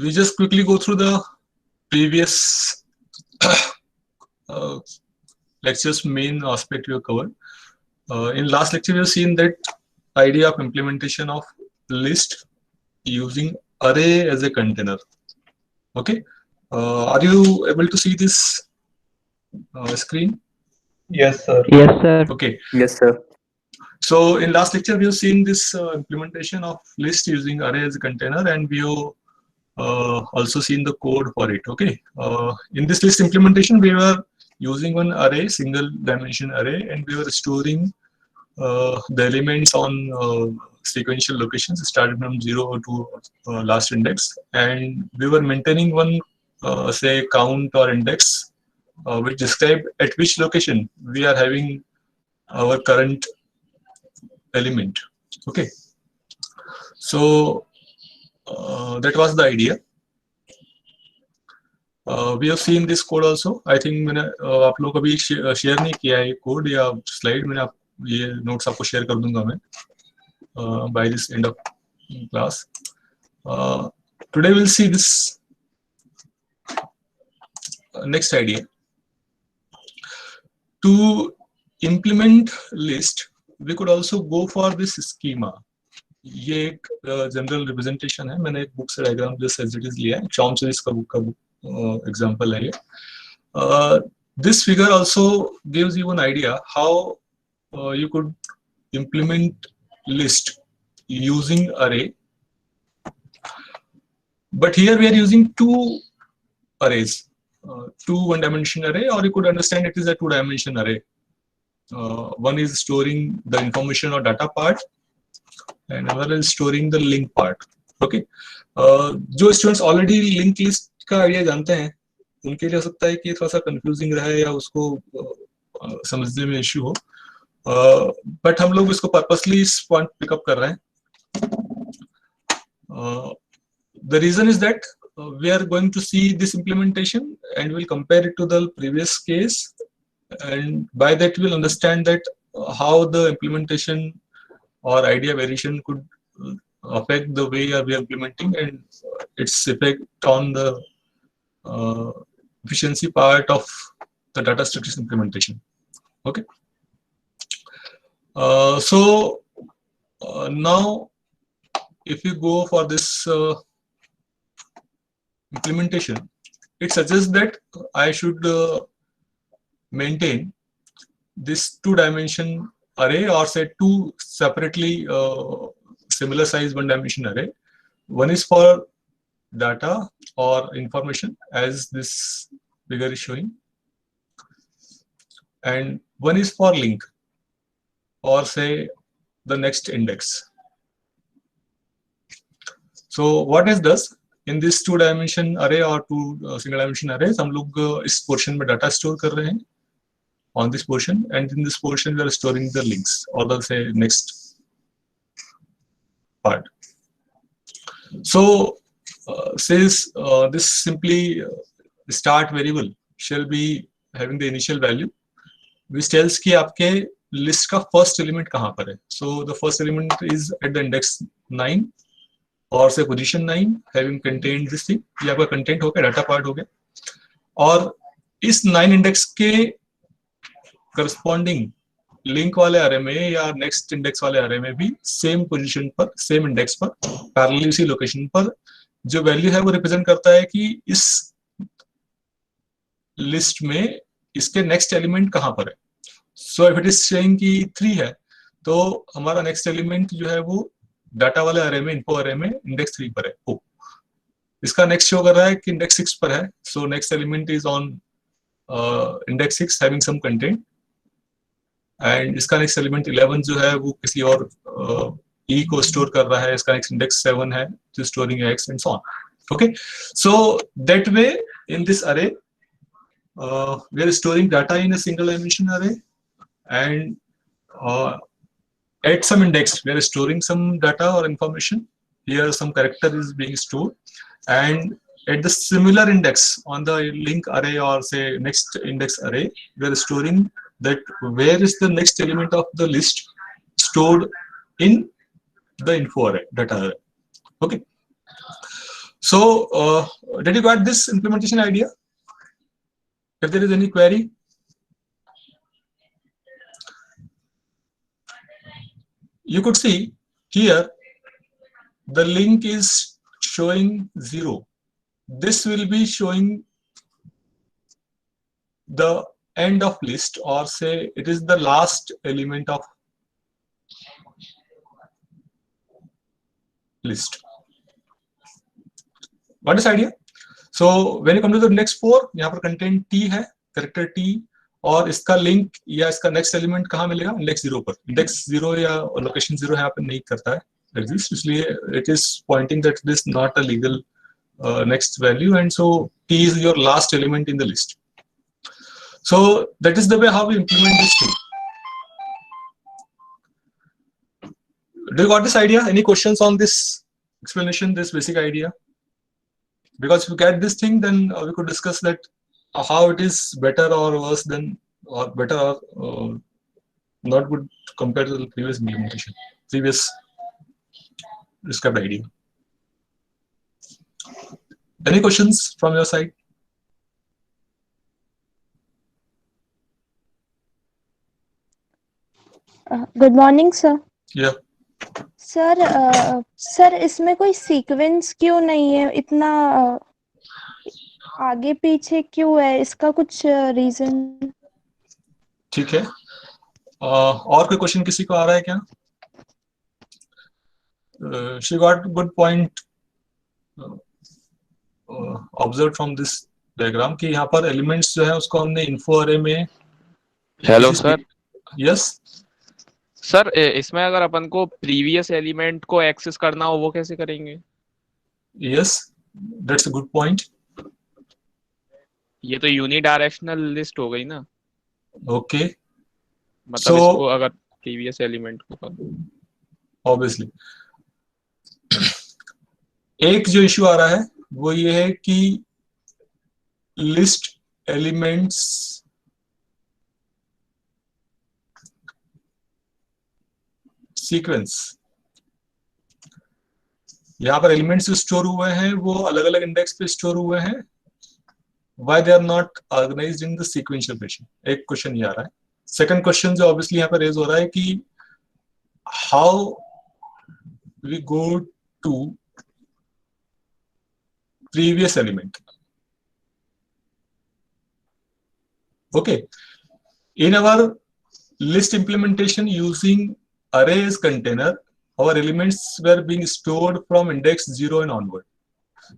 we just quickly go through the previous uh, lecture's main aspect we have covered. In last lecture, we have seen that idea of implementation of list using array as a container. Okay, are you able to see this screen? Yes, sir. Yes, sir. Okay. Yes, sir. So in last lecture, we have seen this implementation of list using array as a container, and we have also seen the code for it. Okay. In this list implementation, we were using one array, single dimension array, and we were storing the elements on sequential locations starting from 0 to last index, and we were maintaining one say count or index which describe at which location we are having our current element. Okay, so that was the idea. We have seen this code also. I think मैंने आप लोग अभी share नहीं किया है code या slide, मैंने आप ये नोट्स आपको शेयर कर दूंगा मैं by this end of class. Today we'll see this next idea. To implement list, we could also go for this schema. ये एक जनरल रिप्रेजेंटेशन है, मैंने एक बुक से डायग्राम जैसे एज इट इज लिया है, चॉम्स्की का बुक का एग्जांपल है ये. This figure also gives you an idea how you could implement list using array, but here we are using two arrays, two one-dimension array, or you could understand it is a two-dimension array. One is storing the information or data part, and another is storing the link part. Okay, जो students already link list का idea जानते हैं उनके लिए हो सकता है कि थोड़ा सा कंफ्यूजिंग रहे या उसको समझने में इश्यू हो, बट हम लोग इसको पर्पसली इस पॉइंट पिकअप कर रहे हैं. The reason is that we are going to see this implementation and we'll compare it to the previous case, and by that we'll understand that how the implementation or idea variation could affect the way we are implementing and its effect on the efficiency part of the data structures implementation. Okay. So now if you go for this implementation, it suggests that I should maintain this two-dimension array, or say two separately similar size one-dimension array. One is for data or information, as this figure is showing, and one is for link, or say the next index. So what it does in this two-dimension array or two single-dimension arrays, हम लोग इस portion में data store कर रहे हैं on this portion, and in this portion we are storing the links or the say next part. So says this simply start variable shall be having the initial value, which tells कि आपके list का first element कहाँ पर है. So the first element is at the index 9 और से position 9 having contained this thing. ये आपका content हो गया, data part हो गया, और इस 9 index के corresponding link वाले array में या next index वाले array में भी same position पर, same index पर, parallel उसी location पर जो value है वो represent करता है कि इस list में इसके next element कहाँ पर है. So if it is saying कि 3 है, तो हमारा next element जो है वो डाटा वाले array में, info array में index 3 पर है. Oh. इसका next show कर रहा है कि index 6 पर है. So next element is on index 6 having some content, and इसका next element 11 जो है वो किसी और e को store कर रहा है. इसका next index 7 है जो storing x and so on. Okay, so that way in this array we are storing data in a single dimension array, and at some index we are storing some data or information. Here some character is being stored, and at the similar index on the link array or say next index array we are storing that where is the next element of the list stored in the info array, data array. Okay, so So did you got this implementation idea? If there is any query, you could see here the link is showing 0. This will be showing the end of list, or say it is the last element of list. What is idea? So when you come to the next 4, यहाँ पर content t है, character t, और इसका link या इसका next element कहाँ मिलेगा? Index 0 पर. इंडेक्स 0 या लोकेशन 0 यहाँ पर नहीं करता है एग्जिस्ट, इसलिए it is pointing that it is not a legal next value, and so t is your last element in the list. So that is the way how we implement this thing. Do you got this idea? Any questions on this explanation, this basic idea? Because if you get this thing, then we could discuss that how it is better or worse than, or better or not good compared to the previous implementation, previous described idea. Any questions from your side? Good morning, sir. Yeah. Sir इसमें कोई sequence क्यों नहीं है? इतना आगे पीछे क्यों है? इसका कुछ रीजन? ठीक है, और कोई क्वेश्चन किसी को आ रहा है क्या? She got good point observed from this diagram कि यहाँ पर एलिमेंट्स जो है उसको हमने इन्फो अरे में. Hello sir. यस सर इसमें अगर अपन को प्रीवियस एलिमेंट को एक्सेस करना हो वो कैसे करेंगे? Yes, that's a good point. ये तो यूनिडायरेक्शनल लिस्ट हो गई ना. ओके, मतलब इसको अगर प्रीवियस एलिमेंट को ऑब्वियसली एक जो इश्यू आ रहा है वो ये है कि लिस्ट एलिमेंट्स सीक्वेंस, यहां पर एलिमेंट्स जो स्टोर हुए हैं वो अलग अलग इंडेक्स पे स्टोर हुए हैं. Why they are not organized in the sequential fashion? एक क्वेश्चन ये आ रहा है. सेकंड क्वेश्चन जो ऑब्वियसली यहाँ पर रेज हो रहा है कि how we go to previous element. Okay, in our list implementation using array as container, our elements were being stored from index 0 and onward.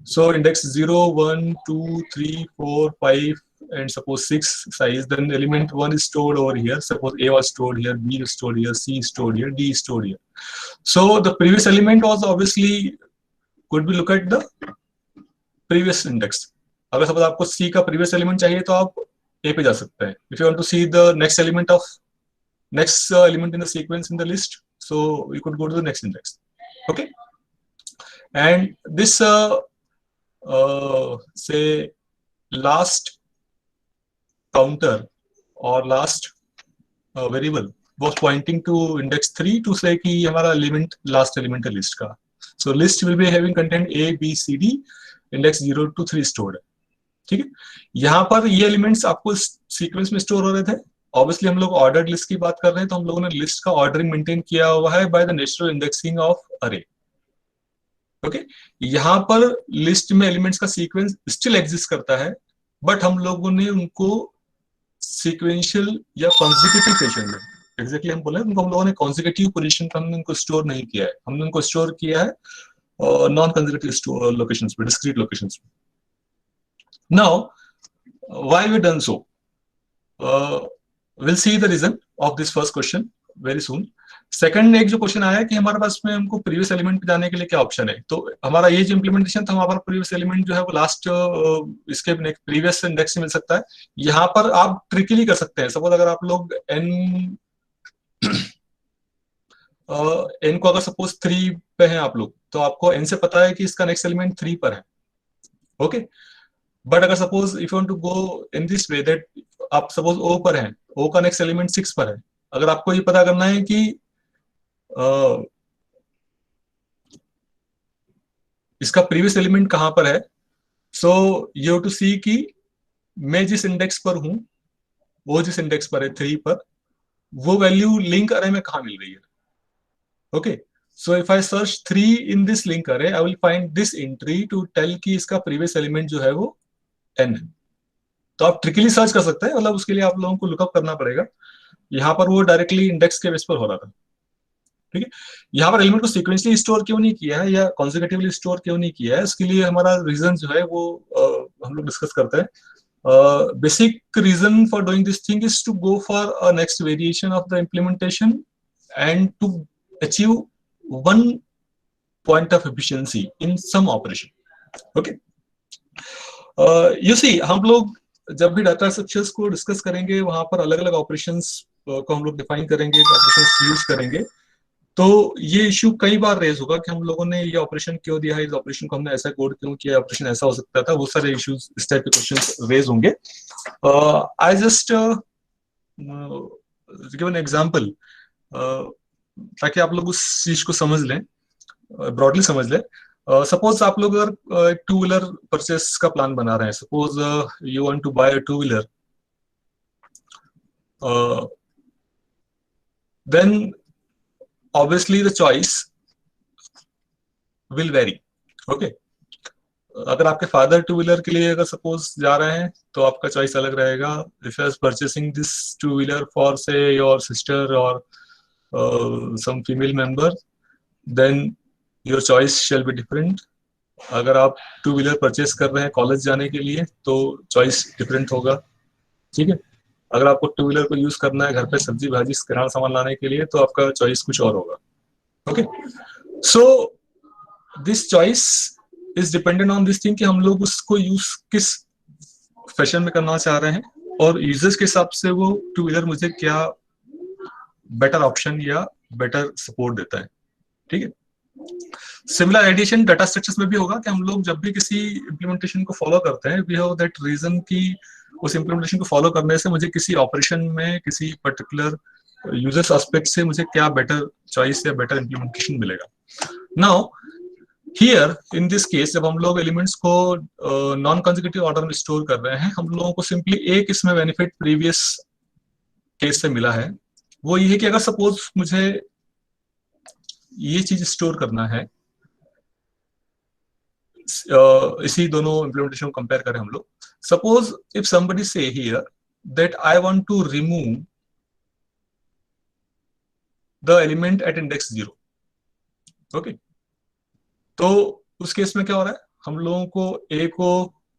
So index 0, 1, 2, 3, 4, 5 and suppose 6 size, then element 1 is stored over here. Suppose A was stored here, B is stored here, C is stored here, D is stored here. So the previous element was obviously, could we look at the previous index? अगर suppose आपको C का previous element चाहिए तो आप A पे जा सकते हैं. If you want to see the next element of next element in the sequence in the list, so you could go to the next index. Okay, and this say last counter or last variable was pointing to index 3 to say कि हमारा element last element है list का. So list will be having content A, B, C, D, index 0 to 3 stored है. ठीक है, यहाँ पर ये एलिमेंट्स आपको सीक्वेंस में स्टोर हो रहे थे. ऑब्वियसली हम लोग ऑर्डर्ड लिस्ट की बात कर रहे हैं, तो हम लोगों ने लिस्ट का ऑर्डरिंग मेंटेन किया हुआ है by the natural indexing of अरे. ओके, यहाँ पर लिस्ट में एलिमेंट्स का सीक्वेंस स्टिल एग्जिस्ट करता है, बट हम लोगों ने उनको सीक्वेंशियल या कॉन्जिक्यूटिव फैशन में, एग्जैक्टली हम बोले उनको हम लोगों ने कॉन्जिक्यूटिव पोजीशन पर हमने उनको स्टोर नहीं किया है. हमने उनको स्टोर किया है non-consecutive locations, discrete locations. Now, why we done so? We'll see the reason of this first question very soon. Second, एक जो क्वेश्चन आया है कि हमारे पास में हमको प्रीवियस एलिमेंट पे जाने के लिए क्या ऑप्शन है. तो हमारा ये जो इम्प्लीमेंटेशन था, हमारा प्रीवियस एलिमेंट जो है वो लास्ट इसके प्रीवियस इंडेक्स से मिल सकता है. यहाँ पर आप ट्रिकली कर सकते हैं. सपोज अगर आप लोग n को अगर सपोज 3 पे हैं आप लोग, तो आपको n से पता है कि इसका नेक्स्ट एलिमेंट 3 पर है. ओके, बट अगर suppose if you want to go in this way that आप सपोज O पर हैं, O का नेक्स्ट एलिमेंट 6 पर है. अगर आपको ये पता करना है कि इसका प्रीवियस एलिमेंट कहां पर है. So you have to see कि मैं जिस इंडेक्स पर हूं, वो जिस इंडेक्स पर है 3 पर, वो वैल्यू लिंक अरे में कहां मिल रही है. Okay, so if I search 3 in this link अरे, I will find this entry to tell कि इसका प्रीवियस एलिमेंट जो है वो n है. तो आप ट्रिकली सर्च कर सकते हैं, मतलब उसके लिए आप लोगों को लुकअप करना पड़ेगा. यहाँ पर वो डायरेक्टली इंडेक्स के बेस पर हो रहा था. ठीक है, यहाँ पर एलिमेंट को सीक्वेंसली स्टोर क्यों नहीं किया है या कॉन्जिक्यूटिवली स्टोर क्यों नहीं किया है, इसके लिए हमारा रीजन जो है वो हम लोग डिस्कस करते हैं. Basic reason for doing this thing is to go for a next variation of the implementation and to achieve one point of efficiency in some operation. Okay, you see हम लोग जब भी डाटा स्ट्रक्चर्स को discuss करेंगे वहां पर अलग अलग ऑपरेशंस को हम लोग डिफाइन करेंगे, ऑपरेशंस यूज करेंगे. तो ये इश्यू कई बार रेज होगा कि हम लोगों ने ये ऑपरेशन क्यों दिया है, इस ऑपरेशन को हमने ऐसा कोड क्यों किया, ऑपरेशन ऐसा हो सकता था, वो सारे इश्यूज इस टाइप के क्वेश्चंस रेज होंगे. I just give an example ताकि आप लोग उस चीज को समझ लें, ब्रॉडली समझ लें. सपोज आप लोग अगर एक टू व्हीलर परचेस का प्लान बना रहे हैं, suppose you want to buy a two wheeler, then obviously the choice will vary. Okay, अगर आपके फादर टू व्हीलर के लिए अगर सपोज जा रहे हैं तो आपका चॉइस अलग रहेगा. If you are purchasing this two wheeler for say your sister और some female member, then your choice shall be different. अगर आप टू व्हीलर परचेस कर रहे हैं कॉलेज जाने के लिए तो चॉइस डिफरेंट होगा. ठीक है, अगर आपको टू व्हीलर को यूज करना है घर पे सब्जी भाजी किराना सामान लाने के लिए तो आपका चॉइस कुछ और होगा. Okay, so this choice is dependent on this thing कि हम लोग उसको यूज किस फैशन में करना चाह रहे हैं और यूजर्स के हिसाब से वो टू व्हीलर मुझे क्या बेटर ऑप्शन या बेटर सपोर्ट देता है. ठीक है, सिमिलर एडिशन डाटा स्ट्रक्चर्स में भी होगा कि हम लोग जब भी किसी इंप्लीमेंटेशन को फॉलो करते हैं, वी हैव दैट रीजन कि उस इंप्लीमेंटेशन को फॉलो करने से मुझे किसी ऑपरेशन में किसी पर्टिकुलर यूजर्स एस्पेक्ट से मुझे क्या बेटर चॉइस या बेटर इंप्लीमेंटेशन मिलेगा. Now here in this case जब हम लोग एलिमेंट्स को नॉन कंसेक्यूटिव ऑर्डर में स्टोर कर रहे हैं, हम लोगों को सिंपली एक इसमें बेनिफिट प्रीवियस केस से मिला है. वो ये है कि अगर सपोज मुझे ये चीज स्टोर करना है, इसी दोनों इंप्लीमेंटेशन को कंपेयर करें हम लोग. Suppose if somebody say here that I want to remove the element at index 0. Okay, तो उस केस में क्या हो रहा है, हम लोगों को ए को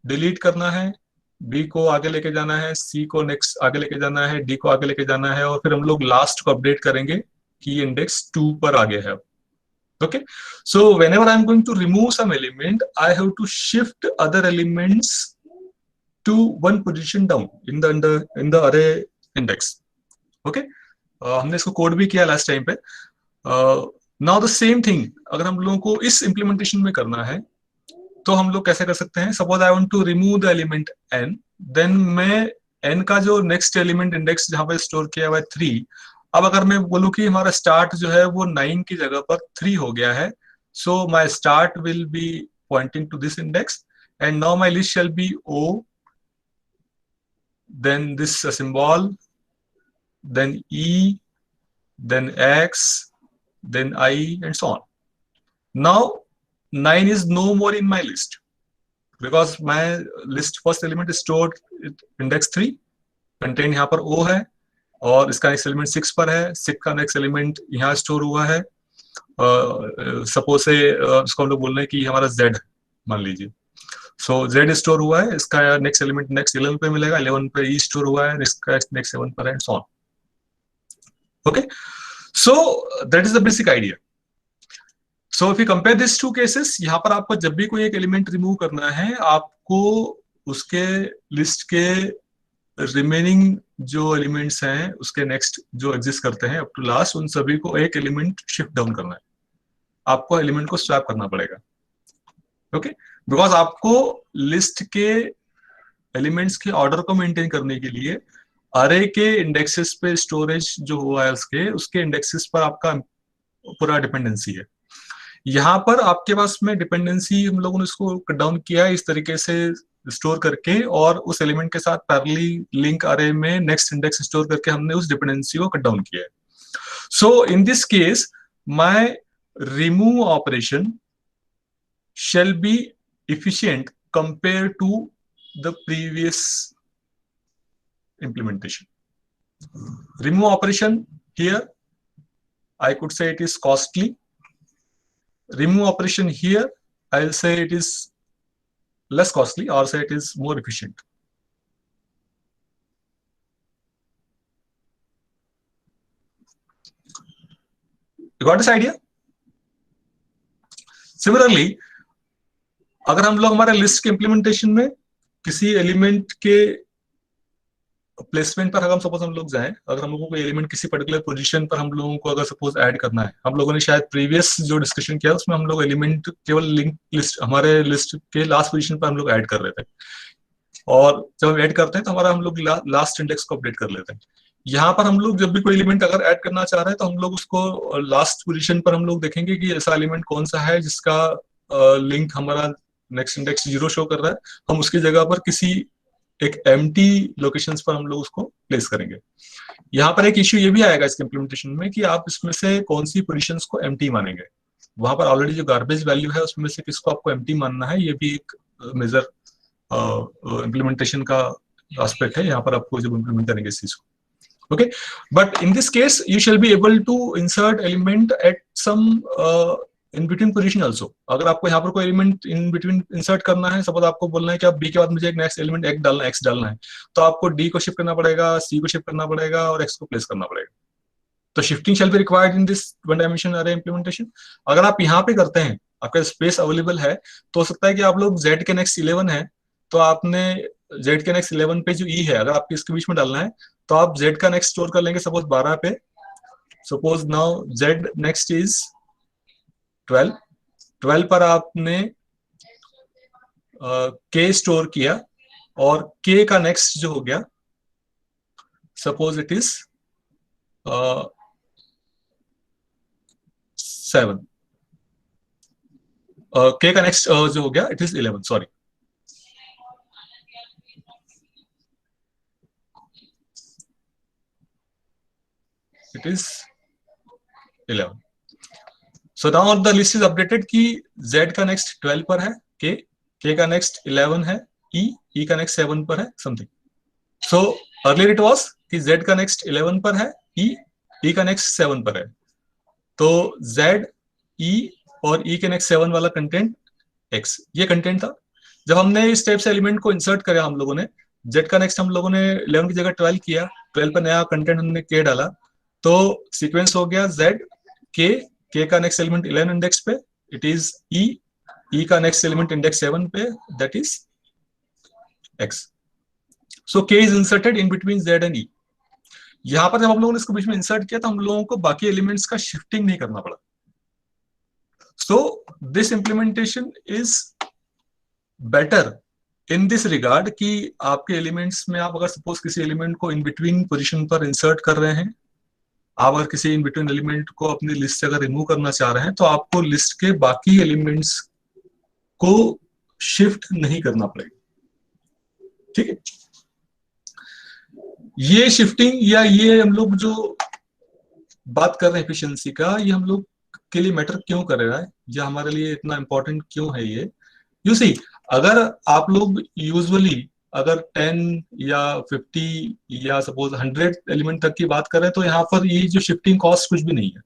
डिलीट करना है, बी को आगे लेके जाना है, सी को नेक्स्ट आगे लेके जाना है, डी को आगे लेके जाना है और फिर हम लोग लास्ट को अपडेट करेंगे कि इंडेक्स 2 पर आगे है. Okay, so whenever I'm going to remove some element, I have to shift other elements to one position down in the array index. Okay, हमने इसको कोड भी किया लास्ट टाइम पे. नाउ द सेम थिंग अगर हम लोगों को इस इंप्लीमेंटेशन में करना है तो हम लोग कैसे कर सकते हैं. Suppose I want to remove the element n, then मैं n का जो नेक्स्ट एलिमेंट इंडेक्स जहां पे स्टोर किया हुआ है 3, अब अगर मैं बोलूं कि हमारा स्टार्ट जो है वो 9 की जगह पर 3 हो गया है, so my start will be pointing to this index and now my list shall be O, then this symbol, then E, then X, then I, and so on. Now 9 is no more in my list because my list first element is stored index 3, contain यहाँ पर O है और इसका next element 6 पर है, 6 का next element यहाँ store हुआ है. सपोज से इसको हम लोग बोल रहे हैं कि हमारा Z मान लीजिए, सो Z स्टोर हुआ है, इसका नेक्स्ट एलिमेंट नेक्स्ट 11 पे मिलेगा, 11 पे E स्टोर हुआ है, इसका नेक्स्ट 7 पर है, and so on. Okay, so that is the basic idea. So if you compare this two cases, यहाँ पर आपको जब भी कोई एक एलिमेंट रिमूव करना है, आपको उसके लिस्ट के रिमेनिंग जो एलिमेंट्स हैं उसके नेक्स्ट जो एग्जिस्ट करते हैं अप टू लास्ट, उन सभी को एक एलिमेंट शिफ्ट डाउन करना है. आपको एलिमेंट को स्वैप करना पड़ेगा. ओके, बिकॉज आपको लिस्ट के एलिमेंट्स के ऑर्डर को मेंटेन करने के लिए अरे के इंडेक्सेस पे स्टोरेज जो हुआ है उसके इंडेक्सेस पर आपका पूरा डिपेंडेंसी है. यहाँ पर आपके पास में डिपेंडेंसी हम लोगों ने इसको कट डाउन किया है इस तरीके से स्टोर करके, और उस एलिमेंट के साथ पैरेलली लिंक अरे में नेक्स्ट इंडेक्स स्टोर करके हमने उस डिपेंडेंसी को कट डाउन किया है. So in this case my remove operation shall be efficient compared to the previous implementation. Remove operation here, I could say it is costly. Remove operation here, I'll say it is less costly, or say it is more efficient. You got this idea? Similarly, अगर हम लोग हमारे list के implementation में किसी element के placement पर, अगर सपोज हम लोग जाएं, अगर हम लोगों को एलिमेंट किसी पर्टिकुलर पोजीशन पर हम लोगों को अगर सपोज ऐड करना है, हम लोगों ने शायद प्रीवियस जो डिस्कशन किया उसमें हम लोग एलिमेंट केवल लिंक लिस्ट, हमारे लिस्ट के लास्ट पोजीशन पर हम लोग ऐड कर रहे थे, और जब हम ऐड करते हैं तो हमारा हम लोग लास्ट इंडेक्स को अपडेट कर लेते हैं. यहाँ पर हम लोग जब भी कोई एलिमेंट अगर ऐड करना चाह रहे हैं तो हम लोग उसको लास्ट पोजीशन पर हम लोग देखेंगे कि ऐसा एलिमेंट कौन सा है जिसका लिंक हमारा नेक्स्ट इंडेक्स 0 शो कर रहा है, हम उसकी जगह पर किसी एक एम्प्टी लोकेशंस पर हम लोग उसको प्लेस करेंगे. यहाँ पर एक इश्यू ये भी आएगा इसके इम्प्लीमेंटेशन में कि आप इसमें से कौन सी पोजीशंस को एम्प्टी मानेंगे. वहां पर ऑलरेडी जो गार्बेज वैल्यू है उसमें से किसको आपको एम्प्टी मानना है, ये भी एक मेजर इम्प्लीमेंटेशन का एस्पेक्ट है यहाँ पर आपको जब इम्प्लीमेंट करेंगे इस चीज को. Okay, but in this case you shall be able to insert element at some in between position also. अगर आपको यहाँ पर कोई एलिमेंट इन बिटवीन इंसर्ट करना है, सपोज आपको बोलना है कि आप b के बाद मुझे एक नेक्स्ट एलिमेंट x डालना है, तो आपको d को शिफ्ट करना पड़ेगा, c को शिफ्ट करना पड़ेगा और x को प्लेस करना पड़ेगा. तो shifting shall be required in this one dimension अरे इम्प्लीमेंटेशन. अगर आप यहाँ पे करते हैं, आपका स्पेस अवेलेबल है, तो हो सकता है कि आप लोग z के नेक्स्ट 11 है, तो आपने z के नेक्स्ट 11 पे जो e है, अगर आपको इसके बीच में डालना है तो आप z का नेक्स्ट स्टोर कर लेंगे सपोज 12 पे. Suppose now z next is 12 पर आपने k स्टोर किया, और k का नेक्स्ट जो हो गया सपोज इट इज 7, k का नेक्स्ट जो हो गया it is 11, sorry. It is 11. So now the list is updated कि Z का next 12 पर है K का next 11 है E का next 7 पर है something. So earlier it was कि Z का next 11 पर है E का next 7 पर है. तो Z, E और E के next 7 वाला कंटेंट X, ये कंटेंट था. जब हमने इस टाइप से एलिमेंट को इंसर्ट किया हम लोगों ने, Z का नेक्स्ट हम लोगों ने 11 की जगह 12 किया, 12 पर नया कंटेंट हमने K डाला, तो सीक्वेंस हो गया Z K का नेक्स्ट एलिमेंट 11 इंडेक्स पे इट इज E का नेक्स्ट एलिमेंट इंडेक्स 7 पे that is X. So K is inserted in between Z and E. यहां पर जब हम लोगों ने इसको बीच में इंसर्ट किया तो हम लोगों को बाकी एलिमेंट्स का शिफ्टिंग नहीं करना पड़ा. So this implementation is better in this regard कि आपके एलिमेंट्स में आप अगर सपोज किसी एलिमेंट को इन बिटवीन पोजिशन पर इंसर्ट कर रहे हैं, आप अगर किसी इन बिटवीन एलिमेंट को अपनी लिस्ट से अगर रिमूव करना चाह रहे हैं, तो आपको लिस्ट के बाकी एलिमेंट्स को शिफ्ट नहीं करना पड़ेगा. ठीक है, ये शिफ्टिंग या ये हम लोग जो बात कर रहे हैं एफिशिएंसी का, ये हम लोग के लिए मैटर क्यों कर रहा है, या हमारे लिए इतना इंपॉर्टेंट क्यों है ये. यू सी, अगर आप लोग यूजुअली अगर 10 या 50 या सपोज 100 एलिमेंट तक की बात करें तो यहाँ पर ये जो शिफ्टिंग कॉस्ट कुछ भी नहीं है.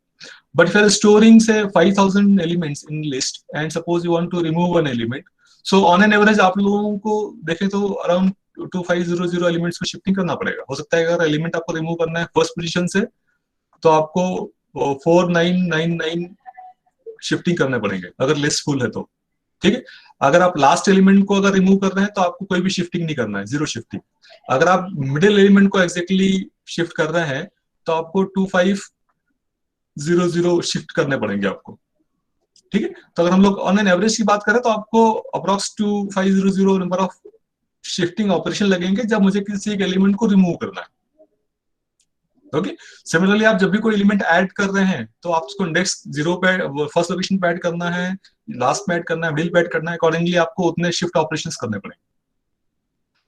But if you are storing say 5000 elements in list and suppose you want to remove one element, so on an average आप लोगों को देखें तो अराउंड 2500 एलिमेंट्स को शिफ्टिंग करना पड़ेगा. हो सकता है अगर एलिमेंट आपको रिमूव करना है फर्स्ट पोजीशन से तो आपको 4999 शिफ्टिंग करने पड़ेंगे अगर लिस्ट फुल है तो. ठीक है, अगर आप लास्ट एलिमेंट को अगर रिमूव कर रहे हैं तो आपको कोई भी शिफ्टिंग नहीं करना है, जीरो शिफ्टिंग. अगर आप मिडिल एलिमेंट को एग्जैक्टली शिफ्ट कर रहे हैं तो आपको 2500 शिफ्ट करने पड़ेंगे आपको. ठीक है, तो अगर हम लोग ऑन एन एवरेज की बात करें तो आपको approx 2500 number of shifting operation लगेंगे जब मुझे किसी एक एलिमेंट को रिमूव करना है. ओके, सिमिलरली आप जब भी कोई एलिमेंट ऐड कर रहे हैं तो आप उसको इंडेक्स 0 पे फर्स्ट लोकेशन पे ऐड करना है, लास्ट में ऐड करना है, मिडिल पे ऐड करना है, अकॉर्डिंगली आपको उतने शिफ्ट ऑपरेशंस करने पड़ेंगे.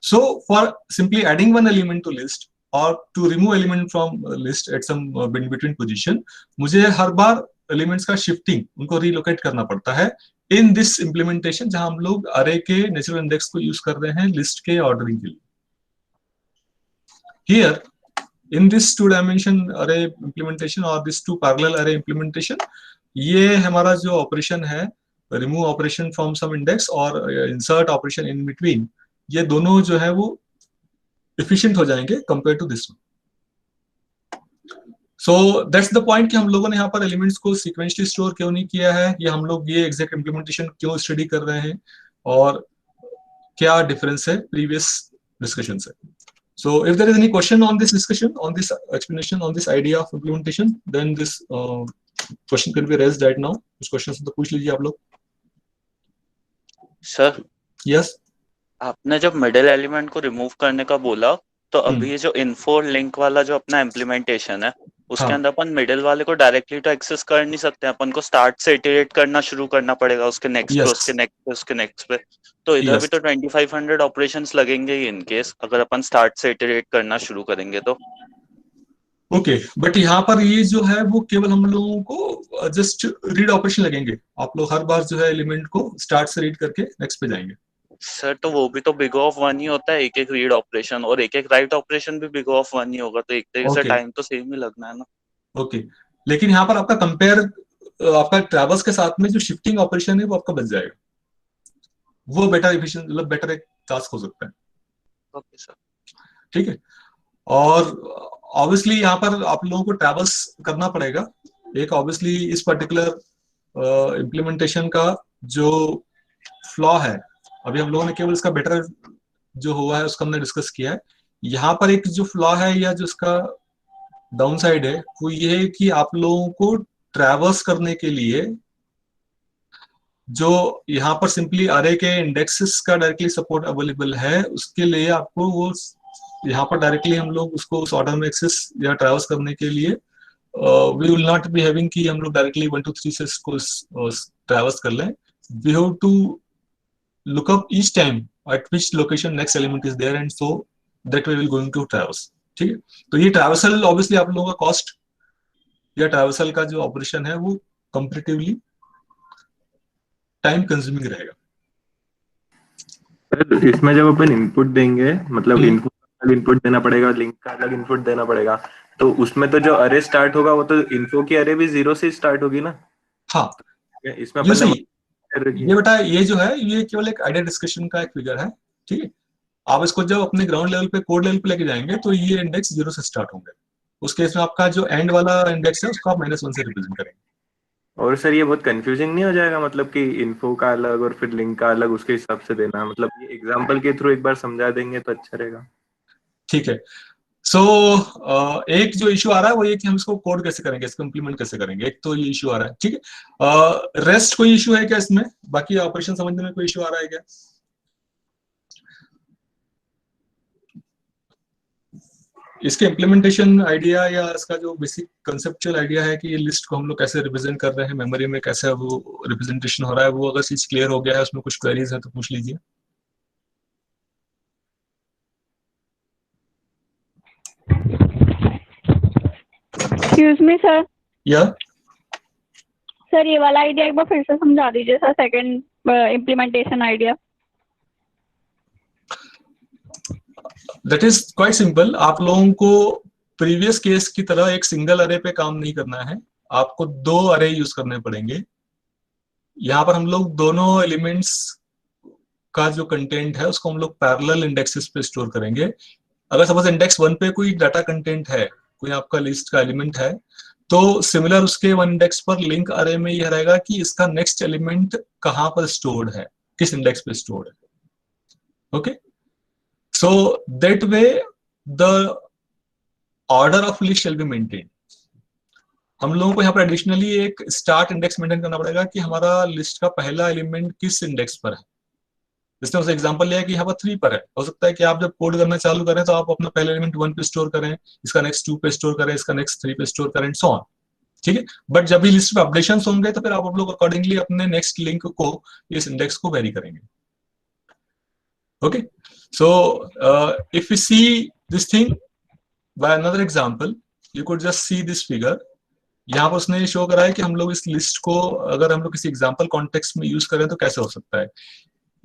So for simply adding one element to list or to remove element from list at some in between position, मुझे हर बार एलिमेंट्स का शिफ्टिंग उनको रिलोकेट करना पड़ता है इन दिस इम्प्लीमेंटेशन जहां हम लोग अरे के नेचुरल इंडेक्स को यूज कर रहे हैं लिस्ट के ऑर्डरिंग के लिए. Here in this two dimension array implementation or this two parallel array implementation, ये हमारा जो ऑपरेशन है remove operation from some index और इंसर्ट ऑपरेशन इन बिटवीन, ये दोनों जो है वो एफिशिएंट हो जाएंगे compare to this one. So that's the point कि हम लोगों ने यहाँ पर एलिमेंट्स को सीक्वेंशियली स्टोर क्यों नहीं किया है, ये हम लोग ये एग्जैक्ट इम्प्लीमेंटेशन क्यों स्टडी कर रहे हैं और क्या डिफरेंस है प्रीवियस डिस्कशन से. So if there is any question on this discussion, on this explanation, on this idea of implementation, then this question can be raised right now. कुछ questions तो पूछ लीजिए आप लोग. Sir Yes. आपने जब मिडिल एलिमेंट को रिमूव करने का बोला तो अभी ये जो इन्फो लिंक वाला जो अपना इम्प्लीमेंटेशन है उसके हाँ. अंदर अपन मिडिल वाले को डायरेक्टली तो एक्सेस कर नहीं सकते, अपन को स्टार्ट से इटरेट करना शुरू करना पड़ेगा उसके नेक्स्ट पे, Yes. उसके नेक्स्ट पे, उसके नेक्स्ट पे. तो इधर Yes. भी तो 2500 ऑपरेशंस लगेंगे ही इन केस अगर अपन स्टार्ट से इटरेट करना शुरू करेंगे तो. ओके, बट यहाँ पर ये जो है वो केवल हम लोगों को जस्ट रीड ऑपरेशन लगेंगे. आप लोग हर बार जो है एलिमेंट को स्टार्ट से रीड करके नेक्स्ट पे जाएंगे. सर तो वो भी तो बिग ऑफ वन ही होता है, एक एक रीड ऑपरेशन और एक एक राइट ऑपरेशन भी बिग ऑफ वन ही होगा, तो एक तरीके से Okay. टाइम तो सेम ही लगना है ना. ओके, लेकिन यहाँ पर आपका कंपेयर आपका ट्रैवर्स के साथ में जो शिफ्टिंग ऑपरेशन है वो आपका बच जाएगा. वो बेटर एफिशिएंट मतलब बेटर एक टास्क हो सकता है. Okay sir. ठीक है. और ऑब्वियसली यहाँ पर आप लोगों को ट्रैवर्स करना पड़ेगा. एक ऑब्वियसली इस पर्टिकुलर इम्प्लीमेंटेशन का जो फ्लॉ है, अभी हम लोगों ने केवल इसका बेटर जो हुआ है उसका हमने डिस्कस किया है. यहाँ पर एक जो फ्लॉ है या जो इसका डाउन साइड है वो ये है कि आप लोगों को ट्रैवर्स करने के लिए जो यहाँ पर सिंपली अरे के इंडेक्सेस का डायरेक्टली सपोर्ट अवेलेबल है, उसके लिए आपको वो यहाँ पर डायरेक्टली हम लोग उसको उस ऑर्डर में एक्सेस या ट्रैवर्स करने के लिए we will not be having कि हम लोग डायरेक्टली 1 2 3 से इसको ट्रैवर्स कर लें. We have to look up each time at which location next element is there and so that way we will going to traverse. ठीक है. तो ये ट्रैवर्सल ऑब्वियसली आप लोगों का कॉस्ट या ट्रैवर्सल का जो ऑपरेशन है वो कंपैरेटिवली टाइम कंज्यूमिंग रहेगा. इसमें जब अपन इनपुट देंगे मतलब इनपुट देना पड़ेगा, लिंक का अलग इनपुट देना पड़ेगा, तो उसमें तो जो अरे स्टार्ट होगा वो तो इन्फो की अरे भी 0 से स्टार्ट होगी ना. हाँ, इसमें अपन ये बेटा ये जो है ये केवल एक आइडिया डिस्कशन का एक फिगर है. ठीक है. आप इसको जब अपने ग्राउंड लेवल पे कोड लेवल पे लेके जाएंगे तो ये इंडेक्स 0 से स्टार्ट होंगे. उस केस में आपका जो एंड वाला इंडेक्स है उसको आप -1 से रिप्रेजेंट करेंगे. और सर ये बहुत कंफ्यूजिंग नहीं हो जाएगा, मतलब कि इन्फो का अलग और फिर लिंक का अलग उसके हिसाब से देना, मतलब ये एग्जांपल के थ्रू एक बार समझा देंगे तो अच्छा रहेगा. ठीक है. सो एक जो इशू आ रहा है वो ये कि हम इसको कोड कैसे करेंगे, इसको इम्प्लीमेंट कैसे करेंगे, एक तो ये इशू आ रहा है. ठीक है. रेस्ट कोई इशू है क्या इसमें, बाकी ऑपरेशन समझने में कोई इशू आ रहा है क्या? इसके इम्प्लीमेंटेशन आइडिया या इसका जो बेसिक कंसेप्चुअल आइडिया है कि ये लिस्ट को हम लोग कैसे रिप्रेजेंट कर रहे हैं, मेमोरी में कैसे वो रिप्रेजेंटेशन हो रहा है, वो अगर चीज क्लियर हो गया है, उसमें कुछ क्वेरीज है तो पूछ लीजिए. Excuse me sir. या सर ये वाला आइडिया एक बार फिर से समझा दीजिए sir, second implementation idea. That is quite simple. आप लोगों को प्रीवियस केस की तरह एक सिंगल अरे पे काम नहीं करना है, आपको 2 अरे यूज करने पड़ेंगे. यहाँ पर हम लोग दोनों एलिमेंट्स का जो कंटेंट है उसको हम लोग पैरेलल इंडेक्सेस पे स्टोर करेंगे. अगर सपोज इंडेक्स 1 पे कोई डाटा कंटेंट है, कोई आपका लिस्ट का एलिमेंट है, तो सिमिलर उसके 1 इंडेक्स पर लिंक अरे में यह रहेगा कि इसका नेक्स्ट एलिमेंट कहां पर स्टोर्ड है, किस इंडेक्स पे स्टोर्ड है. Okay. So that way the order of list shall be maintained. हम लोगों को यहाँ पर एडिशनली एक स्टार्ट इंडेक्स मेंटेन करना पड़ेगा कि हमारा लिस्ट का पहला एलिमेंट किस इंडेक्स पर है. इसने उसे एग्जांपल लिया कि यहाँ पर 3 पर है, हो सकता है कि आप जब कोड करना चालू करें तो आप अपना पहला एलिमेंट 1 पे स्टोर करें, इसका नेक्स्ट 2 पे स्टोर करें, इसका नेक्स्ट 3 पे स्टोर करें, सो ऑन, ठीक है। बट जब भी लिस्ट में अपडेशन होंगे तो फिर आप लोग अकॉर्डिंगली अपने नेक्स्ट लिंक को, इस इंडेक्स को वेरी करेंगे। Okay, so if you see this thing by another example, you could just see this figure. यहाँ पर उसने शो करा है कि हम लोग इस लिस्ट को अगर हम लोग किसी एग्जांपल कॉन्टेक्स्ट में यूज करें तो कैसे हो सकता है।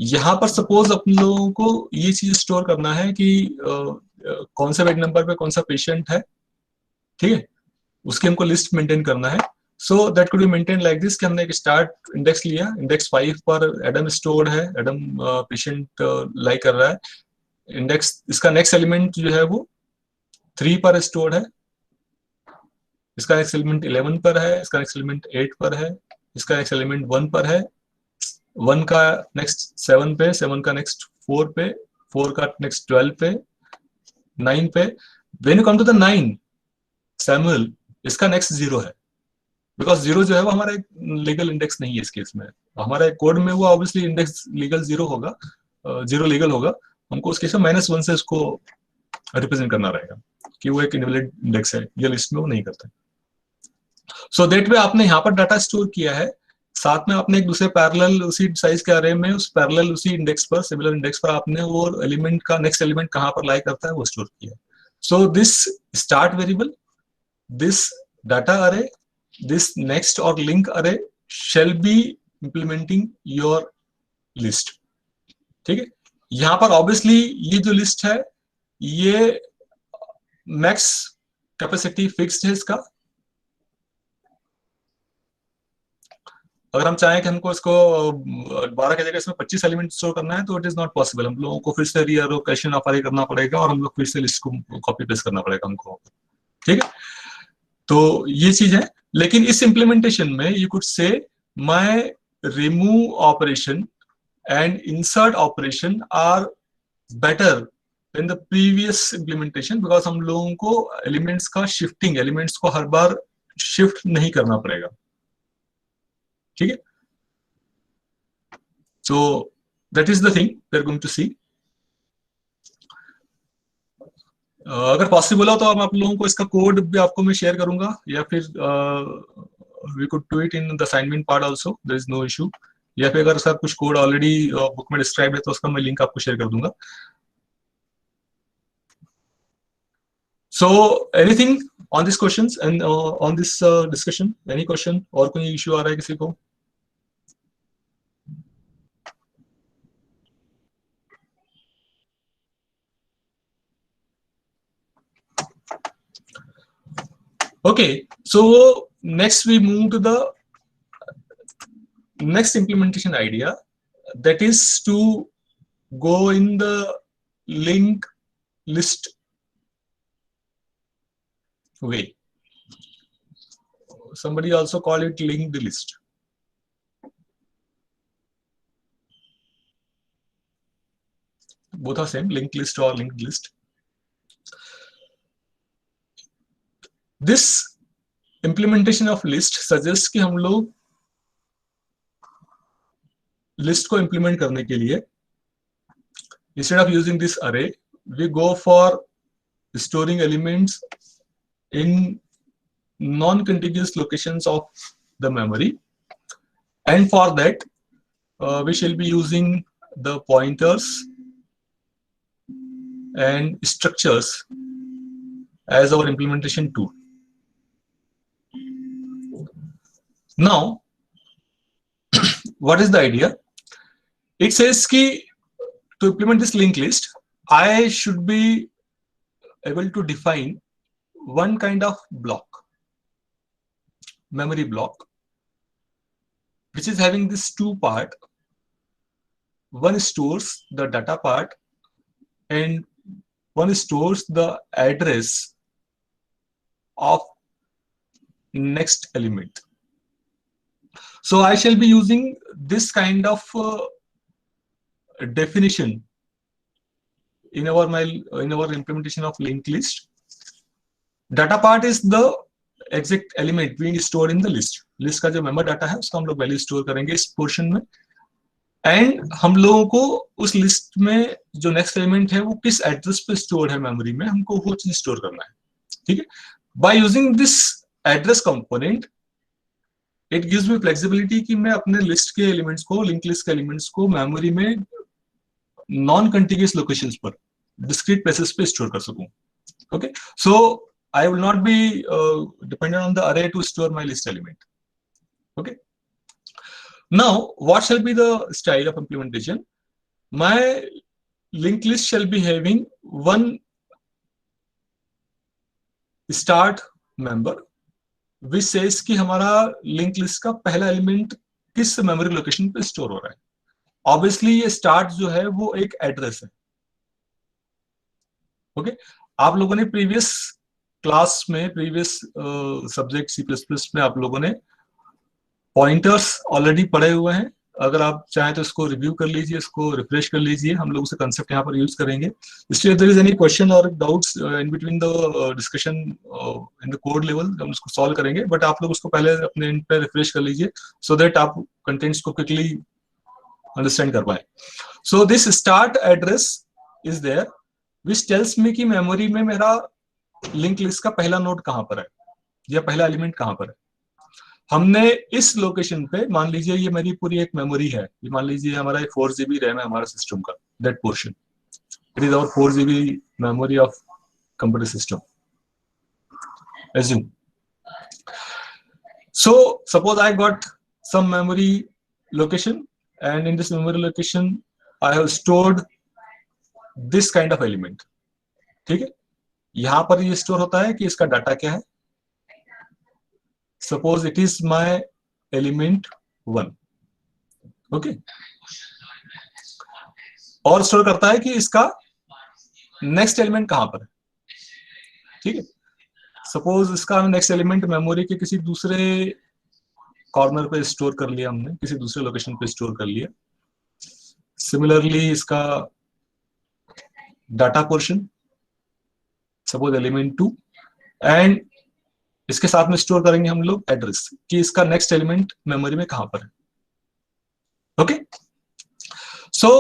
यहाँ पर सपोज अपन लोगों को ये चीज स्टोर करना है कि कौन से बेड नंबर पे कौन सा पेशेंट है, ठीक है, उसकी हमको लिस्ट मेंटेन करना है। So that could be maintain like this कि हमने एक स्टार्ट इंडेक्स लिया, इंडेक्स 5 पर एडम स्टोर्ड है, एडम पेशेंट लाई कर रहा है, इंडेक्स इसका नेक्स्ट एलिमेंट जो है वो 3 पर स्टोर्ड है, इसका नेक्स्ट एलिमेंट 11 पर है, इसका नेक्स्ट एलिमेंट 8 पर है, इसका नेक्स्ट एलिमेंट 1 पर है, 1 का नेक्स्ट 7 पे, 7 का नेक्स्ट 4 पे, 4 का नेक्स्ट 12 पे, 9 पे। When you come to the 9 Samuel, इसका नेक्स्ट 0 है, बिकॉज 0 जो है वो हमारा एक लीगल इंडेक्स नहीं है इस केस में, हमारे कोड में वो ऑब्वियसली इंडेक्स लीगल 0 होगा, 0 लीगल होगा, हमको उस केस में -1 से इसको रिप्रेजेंट करना रहेगा कि वो एक इनवैलिड इंडेक्स है, ये लिस्ट में वो नहीं करता। सो दैट वे आपने यहाँ पर डाटा स्टोर किया है, साथ में आपने एक दूसरे पैरेलल उसी साइज के अरे में, उस पैरेलल उसी इंडेक्स पर, सिमिलर इंडेक्स पर आपने वो एलिमेंट का नेक्स्ट एलिमेंट कहाँ पर लाई करता है वो स्टोर किया है। सो this start variable, this data अरे, दिस नेक्स्ट और लिंक अरे shall be implementing your list, ठीक है। यहाँ पर ऑब्वियसली ये जो लिस्ट है ये मैक्स कैपेसिटी फिक्स्ड है इसका। अगर हम चाहें कि हमको इसको 12 की जगह इसमें 25 एलिमेंट स्टोर करना है तो इट इज नॉट पॉसिबल, हम लोगों को फिर से रीअलोकेशन ऑफ अरे करना पड़ेगा और हम लोग फिर से लिस्ट को कॉपी पेस्ट करना पड़ेगा हमको, ठीक है। तो ये चीज है, लेकिन इस इंप्लीमेंटेशन में you could say my remove operation and insert operation are better than the previous implementation, because हम लोगों को एलिमेंट्स का शिफ्टिंग, एलिमेंट्स को हर बार शिफ्ट नहीं करना पड़ेगा, ठीक है। So that is the thing we are going to see. अगर पॉसिबल हो तो हम आप लोगों को इसका कोड भी आपको मैं शेयर करूंगा, या फिर we could do it in the assignment part also, there is no issue, या फिर अगर सर कुछ कोड ऑलरेडी बुक में डिस्क्राइब है तो उसका मैं लिंक आपको शेयर कर दूंगा। So anything on this questions and on this discussion, any question, और कोई इशू आ रहा है किसी को? Okay, so next we move to the next implementation idea, that is to go in the link list way. Somebody also call it linked list. Both are same, linked list or linked list. This implementation of list suggests कि हम लोग list को implement करने के लिए instead of using this array, we go for storing elements in non-contiguous locations of the memory, and for that we shall be using the pointers and structures as our implementation tool. Now, what is the idea? It says कि to implement this linked list, I should be able to define one kind of block, memory block, which is having this two part. One stores the data part and one stores the address of next element. So I shall be using this kind of definition in our implementation of linked list. Data part is the exact element being stored in the list. List का जो member data है उसका हम लोग value store करेंगे इस portion में. And हम लोगों को उस लिस्ट में जो नेक्स्ट एलिमेंट है वो किस एड्रेस पे स्टोर है मेमोरी में, हमको वो चीज स्टोर करना है, ठीक है। By using this address component it gives me flexibility कि मैं अपने लिस्ट के एलिमेंट्स को, लिंक लिस्ट के एलिमेंट्स को मेमोरी में नॉन कंटिन्यूअस लोकेशंस पर, डिस्क्रीट प्लेसेस पे स्टोर कर सकूं। Okay, so I will not be dependent on the array to store my list element. Okay. Now, what shall be the style of implementation? My linked list shall be having one start member, which says कि हमारा linked list का पहला element किस memory location पे store हो रहा है। Obviously ये start जो है वो एक address है। Okay, आप लोगों ने previous क्लास में, प्रीवियस सब्जेक्ट C++ में आप लोगों ने पॉइंटर्स ऑलरेडी पढ़े हुए हैं। अगर आप चाहें तो इसको रिव्यू कर लीजिए, इसको रिफ्रेश कर लीजिए, हम लोग उसे कंसेप्ट यहाँ पर यूज करेंगे। इसलिए देयर इज एनी क्वेश्चन और doubts in between the discussion in the code level, हम उसको सॉल्व करेंगे, बट आप लोग उसको पहले अपने एंड पे रिफ्रेश कर लीजिए सो दैट आप कंटेंट्स को क्विकली अंडरस्टैंड कर पाए। So this start address is there which tells me कि मेमोरी में मेरा लिंक लिस्ट का पहला नोड कहां पर है या पहला एलिमेंट कहां पर है। हमने इस लोकेशन पे, मान लीजिए ये मेरी पूरी एक मेमोरी है, ये मान लीजिए हमारा 4 GB रैम है हमारा सिस्टम का, that portion it is our 4 GB memory of computer system assume. So suppose I got some memory location and in this memory location I have stored this kind of element, ठीक है। यहां पर ये store होता है कि इसका data क्या है। Suppose it is my element 1, okay, और स्टोर करता है कि इसका नेक्स्ट एलिमेंट कहां पर है, ठीक है। सपोज इसका नेक्स्ट एलिमेंट मेमोरी के किसी दूसरे कॉर्नर पे स्टोर कर लिया हमने, किसी दूसरे लोकेशन पे स्टोर कर लिया। सिमिलरली इसका data portion, suppose element 2, and इसके साथ में स्टोर करेंगे हम लोग एड्रेस कि इसका नेक्स्ट एलिमेंट मेमोरी में कहां पर है। Okay, so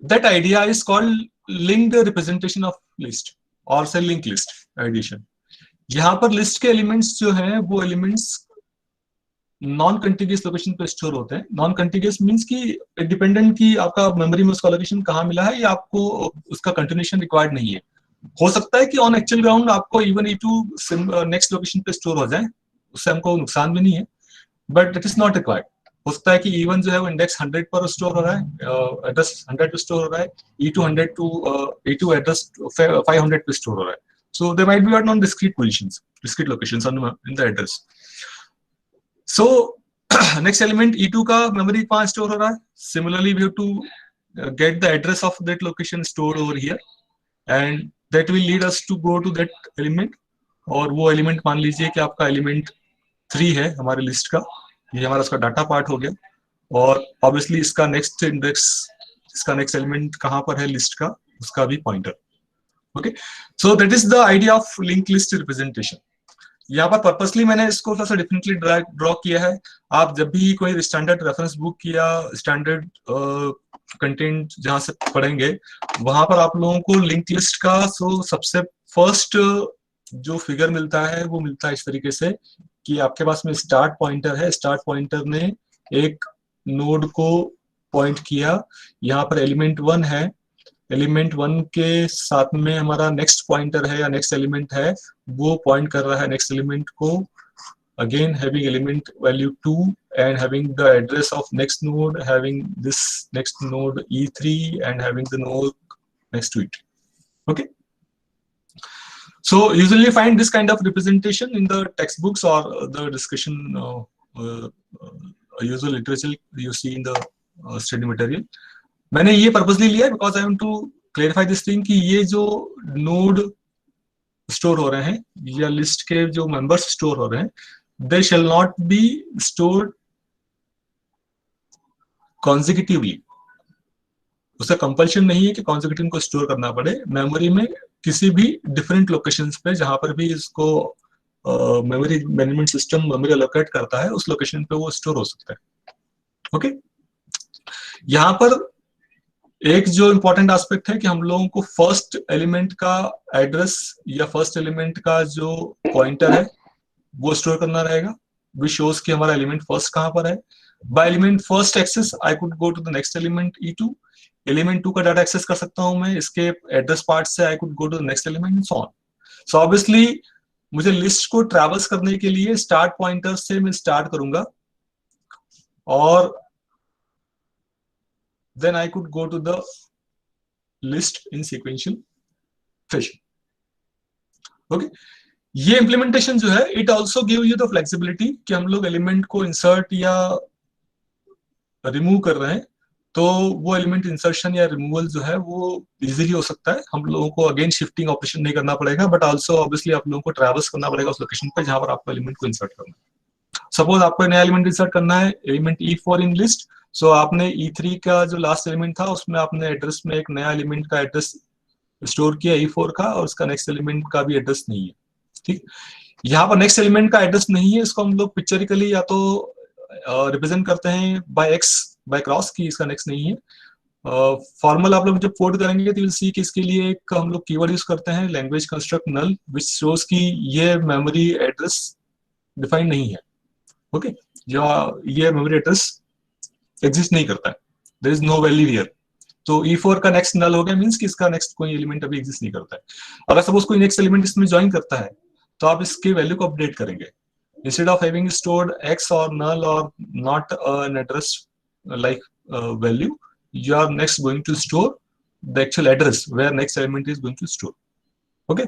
that idea is called linked representation of list और से लिंक लिस्ट एडिशन। यहां पर लिस्ट के एलिमेंट्स जो हैं वो एलिमेंट्स नॉन कंटिन्यूअस लोकेशन पे स्टोर होते हैं। नॉन कंटिन्यूअस मींस कि डिपेंडेंट की आपका मेमोरी में उसका लोकेशन कहां मिला है या आपको उसका कंटिन्यूएशन रिक्वायर्ड नहीं है। हो सकता है कि ऑन एक्चुअल ग्राउंड आपको इवन E2 नेक्स्ट लोकेशन पे स्टोर हो जाए, उससे हमको नुकसान भी नहीं है, but it is not required. हो सकता है कि E1 जो है वो इंडेक्स 100 पर स्टोर हो रहा है, एड्रेस 100 पे स्टोर हो रहा है, E2 E2 एड्रेस 500 पे स्टोर हो रहा है। So they might be non discrete positions, discrete locations in the address. So next element E2 का मेमोरी 5 स्टोर हो रहा है। Similarly we have to get the address of that location stored over here and that will lead us to go to that element। और वो element मान लीजिए कि आपका एलिमेंट 3 है हमारे लिस्ट का, ये हमारा उसका डाटा पार्ट हो गया, और ऑब्वियसली इसका नेक्स्ट इंडेक्स, इसका नेक्स्ट एलिमेंट कहां पर है लिस्ट का, उसका भी pointer. Okay, so that is the idea of link list representation. यहाँ पर पर्पसली मैंने इसको थोड़ा सा डिफरेंटली ड्रॉ किया है। आप जब भी कोई स्टैंडर्ड रेफरेंस बुक या स्टैंडर्ड कंटेंट जहां से पढ़ेंगे, वहां पर आप लोगों को लिंक लिस्ट का सबसे फर्स्ट जो फिगर मिलता है वो मिलता है इस तरीके से कि आपके पास में स्टार्ट पॉइंटर है, स्टार्ट पॉइंटर ने एक नोड को पॉइंट किया, यहाँ पर एलिमेंट 1 है, एलिमेंट 1 के साथ में हमारा नेक्स्ट पॉइंटर है या नेक्स्ट एलिमेंट है, वो पॉइंट कर रहा है नेक्स्ट एलिमेंट को, again having element value 2 and having the address of next node, having this next node E3 and having the node next to it. Okay, so usually find this kind of representation in the textbooks or the discussion usual literature you see in the study material. मैंने ये purposely लिया because I want to clarify this thing कि ये जो node store हो रहे हैं या लिस्ट के जो मेंबर्स स्टोर हो रहे हैं, they shall not be stored consecutively। उसका कंपल्शन नहीं है कि consecutive को स्टोर करना पड़े मेमोरी में, किसी भी डिफरेंट लोकेशंस पे जहां पर भी इसको memory management system memory allocate करता है उस लोकेशन पे वो स्टोर हो सकता है। ओके, यहाँ पर एक जो इंपॉर्टेंट एस्पेक्ट है कि हम लोगों को फर्स्ट एलिमेंट का एड्रेस या फर्स्ट एलिमेंट का जो पॉइंटर है वो स्टोर करना रहेगा, विच शोज कि हमारा एलिमेंट फर्स्ट कहां पर है. By element first access I could go to the next element E2. Element 2 का डाटा एक्सेस कर सकता हूं मैं, इसके एड्रेस पार्ट से I could go to the next element and so on. So obviously मुझे लिस्ट को ट्रैवर्स करने के लिए स्टार्ट पॉइंटर से मैं स्टार्ट करूंगा और then I could go to the list in sequential fashion. Okay, ये implementation जो है it also give you the flexibility कि हम लोग एलिमेंट को इंसर्ट या रिमूव कर रहे हैं तो वो एलिमेंट इंसर्शन या रिमूवल जो है वो इजीली हो सकता है. हम लोगों को अगेन शिफ्टिंग ऑपरेशन नहीं करना पड़ेगा, बट आल्सो ऑब्वियसली आप लोगों को ट्रैवर्स करना पड़ेगा उस लोकेशन पे जहां पर आपको एलिमेंट को इंसर्ट करना है. सपोज आपको नया एलिमेंट इंसर्ट करना है, एलिमेंट E4 इन लिस्ट. सो आपने E3 का जो लास्ट एलिमेंट था उसमें आपने एड्रेस में एक नया एलिमेंट का एड्रेस स्टोर किया E4 का, और उसका नेक्स्ट एलिमेंट का भी एड्रेस नहीं है. ठीक, यहाँ पर नेक्स्ट एलिमेंट का एड्रेस नहीं है, इसको हम लोग पिक्चरिकली या तो रिप्रेजेंट करते हैं बाय x बाय क्रॉस की इसका नेक्स्ट नहीं है. फॉर्मल आप लोग जब कोड करेंगे तो विल सी कि इसके लिए एक हम लोग कीवर्ड यूज करते हैं language construct null, which shows कि ये मेमोरी एड्रेस डिफाइन नहीं है. ओके, ये मेमोरी एड्रेस एग्जिस्ट नहीं करता है, there is no value here. तो E4 का नेक्स्ट नल हो गया, मींस कि इसका नेक्स्ट कोई एलिमेंट अभी एग्जिस्ट नहीं करता है. अगर सपोज कोई नेक्स्ट एलिमेंट इसमें ज्वाइन करता है तो आप इसके वैल्यू को अपडेट करेंगे. Instead of having stored x और नल और not an address like value, you are next going to store the actual address where next element is going to store. Okay,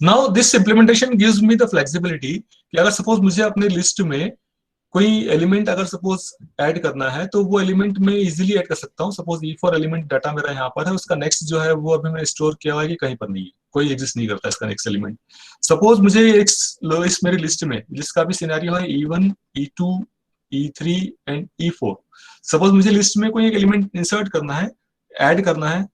now this implementation gives me the flexibility कि अगर suppose मुझे अपने list में कोई element अगर suppose add करना है तो वो एलिमेंट में इजीली ऐड कर सकता हूँ. सपोज E4 एलिमेंट डाटा मेरा यहाँ पर है, उसका नेक्स्ट जो है वो अभी मैंने स्टोर किया हुआ है कि कहीं पर नहीं है, कोई एग्जिस्ट नहीं करता इसका नेक्स्ट एलिमेंट. सपोज मुझे इस मेरी लिस्ट में जिसका भी सिनेरियो है E1, E2, E3 and E4. Suppose मुझे लिस्ट में कोई एक एलिमेंट इंसर्ट करना है, ऐड करना है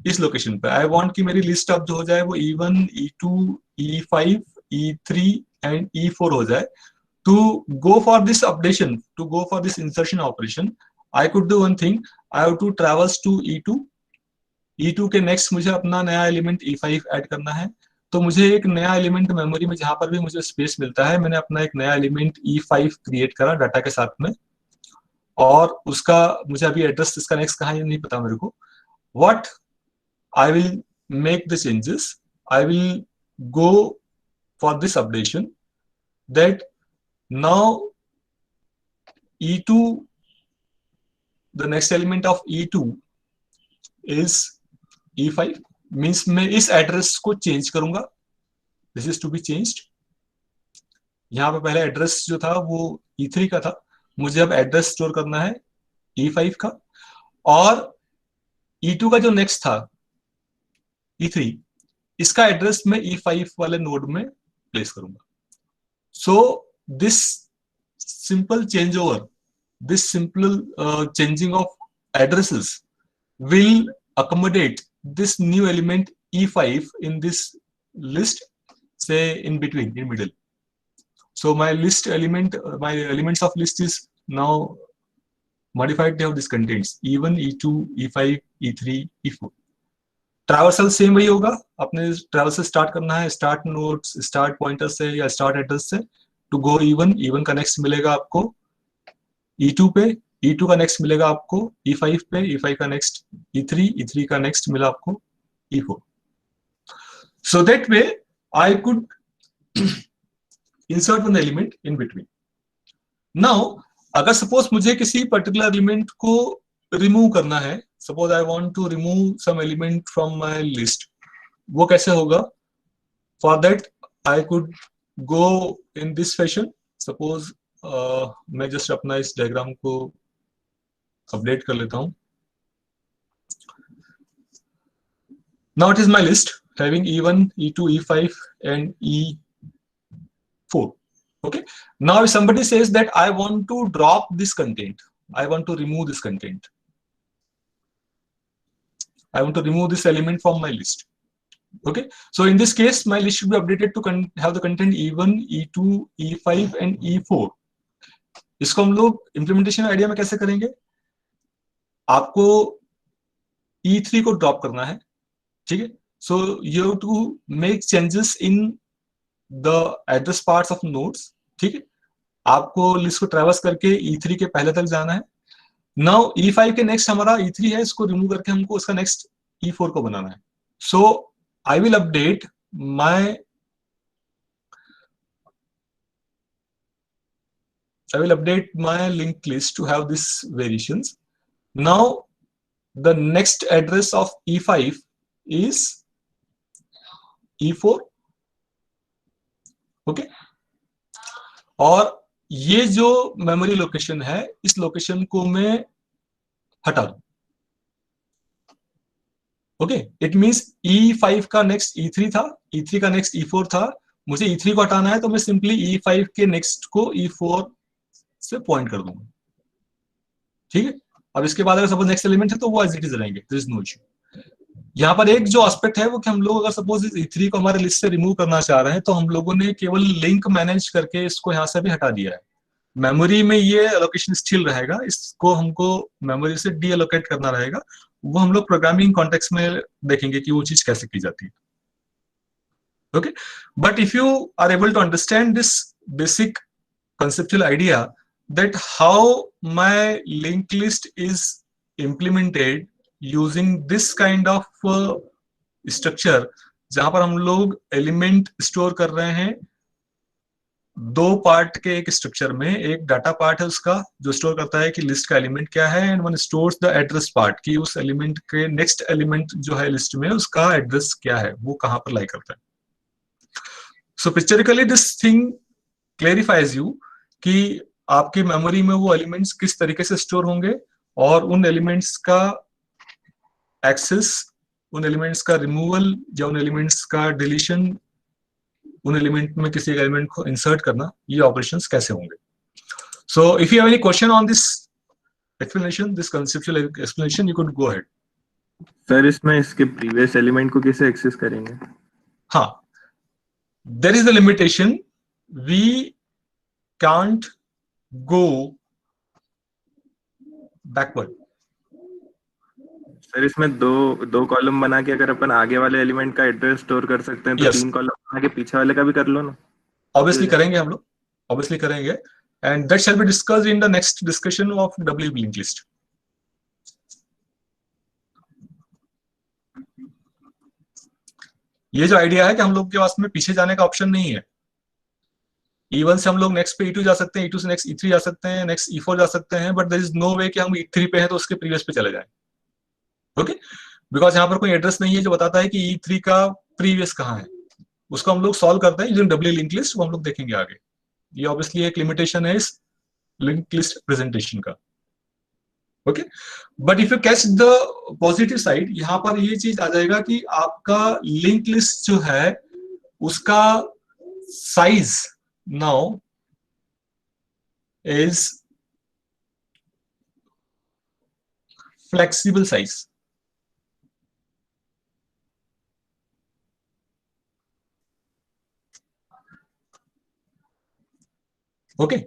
इस लोकेशन पे. आई वांट कि मेरी लिस्ट अब जो हो जाए वो E1, E2, E5, E3 and E4 हो जाए. To go for this updation, to go for this insertion operation, I could do one thing. I have to traverse to E2. E2 के नेक्स्ट मुझे अपना नया एलिमेंट E5 ऐड करना है. तो मुझे एक नया एलिमेंट मेमोरी में जहां पर भी मुझे स्पेस मिलता है, मैंने अपना एक नया एलिमेंट E5 क्रिएट करा डाटा के साथ में, और उसका मुझे अभी एड्रेस इसका नेक्स्ट कहाँ है नहीं पता मेरे को. What I will make the changes, I will go for this updation that now E2, the next element of E2 is E5, means मैं इस एड्रेस को चेंज करूंगा. This is to be changed. यहाँ पे पहले एड्रेस जो था वो E3 का था, मुझे अब एड्रेस स्टोर करना है E5 का, और E2 का जो नेक्स्ट था E3, इसका एड्रेस मैं E5 वाले नोड में प्लेस करूंगा. सो this simple changeover, this simple changing of addresses will accommodate this new element E5 in this list, say in between, in middle. So my list element, my elements of list is now modified to have these contents E1, E2, E5, E3, E4. Traversal same वही होगा, अपने traversal start करना है start nodes, start pointer से या start address से. To go E1 का next मिलेगा आपको E2 पे, E2 का नेक्स्ट मिलेगा आपको E5 पे, E5 का नेक्स्ट E3 का नेक्स्ट मिला आपको E4. So that way I could insert one element in between. Now अगर सपोज मुझे किसी पर्टिकुलर एलिमेंट को रिमूव करना है, suppose I want to remove some element from my list, वो कैसे होगा? For that I could go in this fashion. Suppose मैं जस्ट अपना इस डायग्राम को अपडेट कर लेता हूं. Now it is my list having E1, E2, E5 and E4. Okay. Now if somebody says that I want to drop this content, I want to remove this content, I want to remove this element from my list. Okay, so in this case my list should be updated to have the content E1, E2, E5 and E4. इसको हम लोग implementation idea में कैसे करेंगे? आपको E3 को drop करना है, ठीक है। So you have to make changes in the address parts of nodes, ठीक है। आपको लिस्ट को ट्रैवर्स करके E3 के पहले तक जाना है। नाउ E5 के नेक्स्ट हमारा E3 है, इसको रिमूव करके हमको उसका नेक्स्ट E4 को बनाना है। So I will update my linked list to have these variations. Now the next address of E5 is E4, okay. और ये जो मेमोरी लोकेशन है, इस लोकेशन को मैं हटा दूं, ओके। इट मींस E5 का नेक्स्ट E3 था, E3 का नेक्स्ट E4 था, मुझे E3 को हटाना है तो मैं सिंपली E5 के नेक्स्ट को E4 से पॉइंट कर दूंगा, ठीक है। अब इसके बाद अगर सपोज नेक्स्ट एलिमेंट है तो वो एज इट इज रहेंगे, देयर इज नो इशू। यहाँ पर एक जो एस्पेक्ट है वो कि हम लोग अगर सपोज इस E3 को हमारे लिस्ट से रिमूव करना चाह रहे हैं तो हम लोगों ने केवल लिंक मैनेज करके इसको यहाँ से भी हटा दिया है। मेमोरी में ये एलोकेशन स्टिल रहेगा, इसको हमको मेमोरी से डी एलोकेट करना रहेगा। वो हम लोग प्रोग्रामिंग कॉन्टेक्स्ट में देखेंगे कि वो चीज कैसे की जाती है, okay. But if you are able to understand this basic conceptual idea that how my linked list is implemented using this kind of structure, जहां पर हम लोग एलिमेंट स्टोर कर रहे हैं दो पार्ट के एक स्ट्रक्चर में। एक डाटा पार्ट है उसका जो स्टोर करता है कि लिस्ट का एलिमेंट क्या है, and one stores the address part कि उस एलिमेंट के नेक्स्ट एलिमेंट जो है लिस्ट में उसका एड्रेस क्या है, वो कहां पर लाई करता है। सो पिक्चरिकली दिस थिंग क्लेरिफाइज यू कि आपकी मेमोरी में वो एलिमेंट्स किस तरीके से स्टोर होंगे और उन एलिमेंट्स का एक्सेस, उन एलिमेंट्स का रिमूवल या उन एलिमेंट्स का डिलीशन, उन एलिमेंट में किसी एलिमेंट को इंसर्ट करना, ये ऑपरेशंस कैसे होंगे। So if you have any question on this explanation, this conceptual explanation, you could go ahead. Sir इसमें इसके प्रीवियस एलिमेंट को कैसे एक्सेस करेंगे? हाँ, there is the limitation, we can't go backward. Sir इसमें दो कॉलम बना के अगर अपन आगे वाले एलिमेंट का एड्रेस स्टोर कर सकते हैं तो Yes. 3 कॉलम बना के पीछे वाले का भी कर लो ना। Obviously करेंगे हम लोग, obviously करेंगे, and that shall be discussed in the next discussion of WB linked list. ये जो आइडिया है कि हम लोग के पास में पीछे जाने का ऑप्शन नहीं है। E1 से हम लोग नेक्स्ट पे E2 जा सकते हैं, E2 से नेक्स्ट E3 जा सकते हैं, नेक्स्ट E4 जा सकते हैं, बट देयर इज नो वे कि हम E3 पे हैं तो उसके प्रीवियस पे चले जाएं, ओके। बिकॉज यहाँ पर कोई एड्रेस नहीं है जो बताता है कि E3 का प्रीवियस कहाँ है। उसको हम लोग सॉल्व करते हैं यूजिंग W लिंक लिस्ट, वो हम लोग देखेंगे आगे। ये ऑब्वियसली एक लिमिटेशन है इस लिंक लिस्ट प्रेजेंटेशन का, okay. But if you catch the positive side, यहाँ पर ये चीज आ जाएगा कि आपका लिंक लिस्ट जो है उसका size now is flexible size, okay,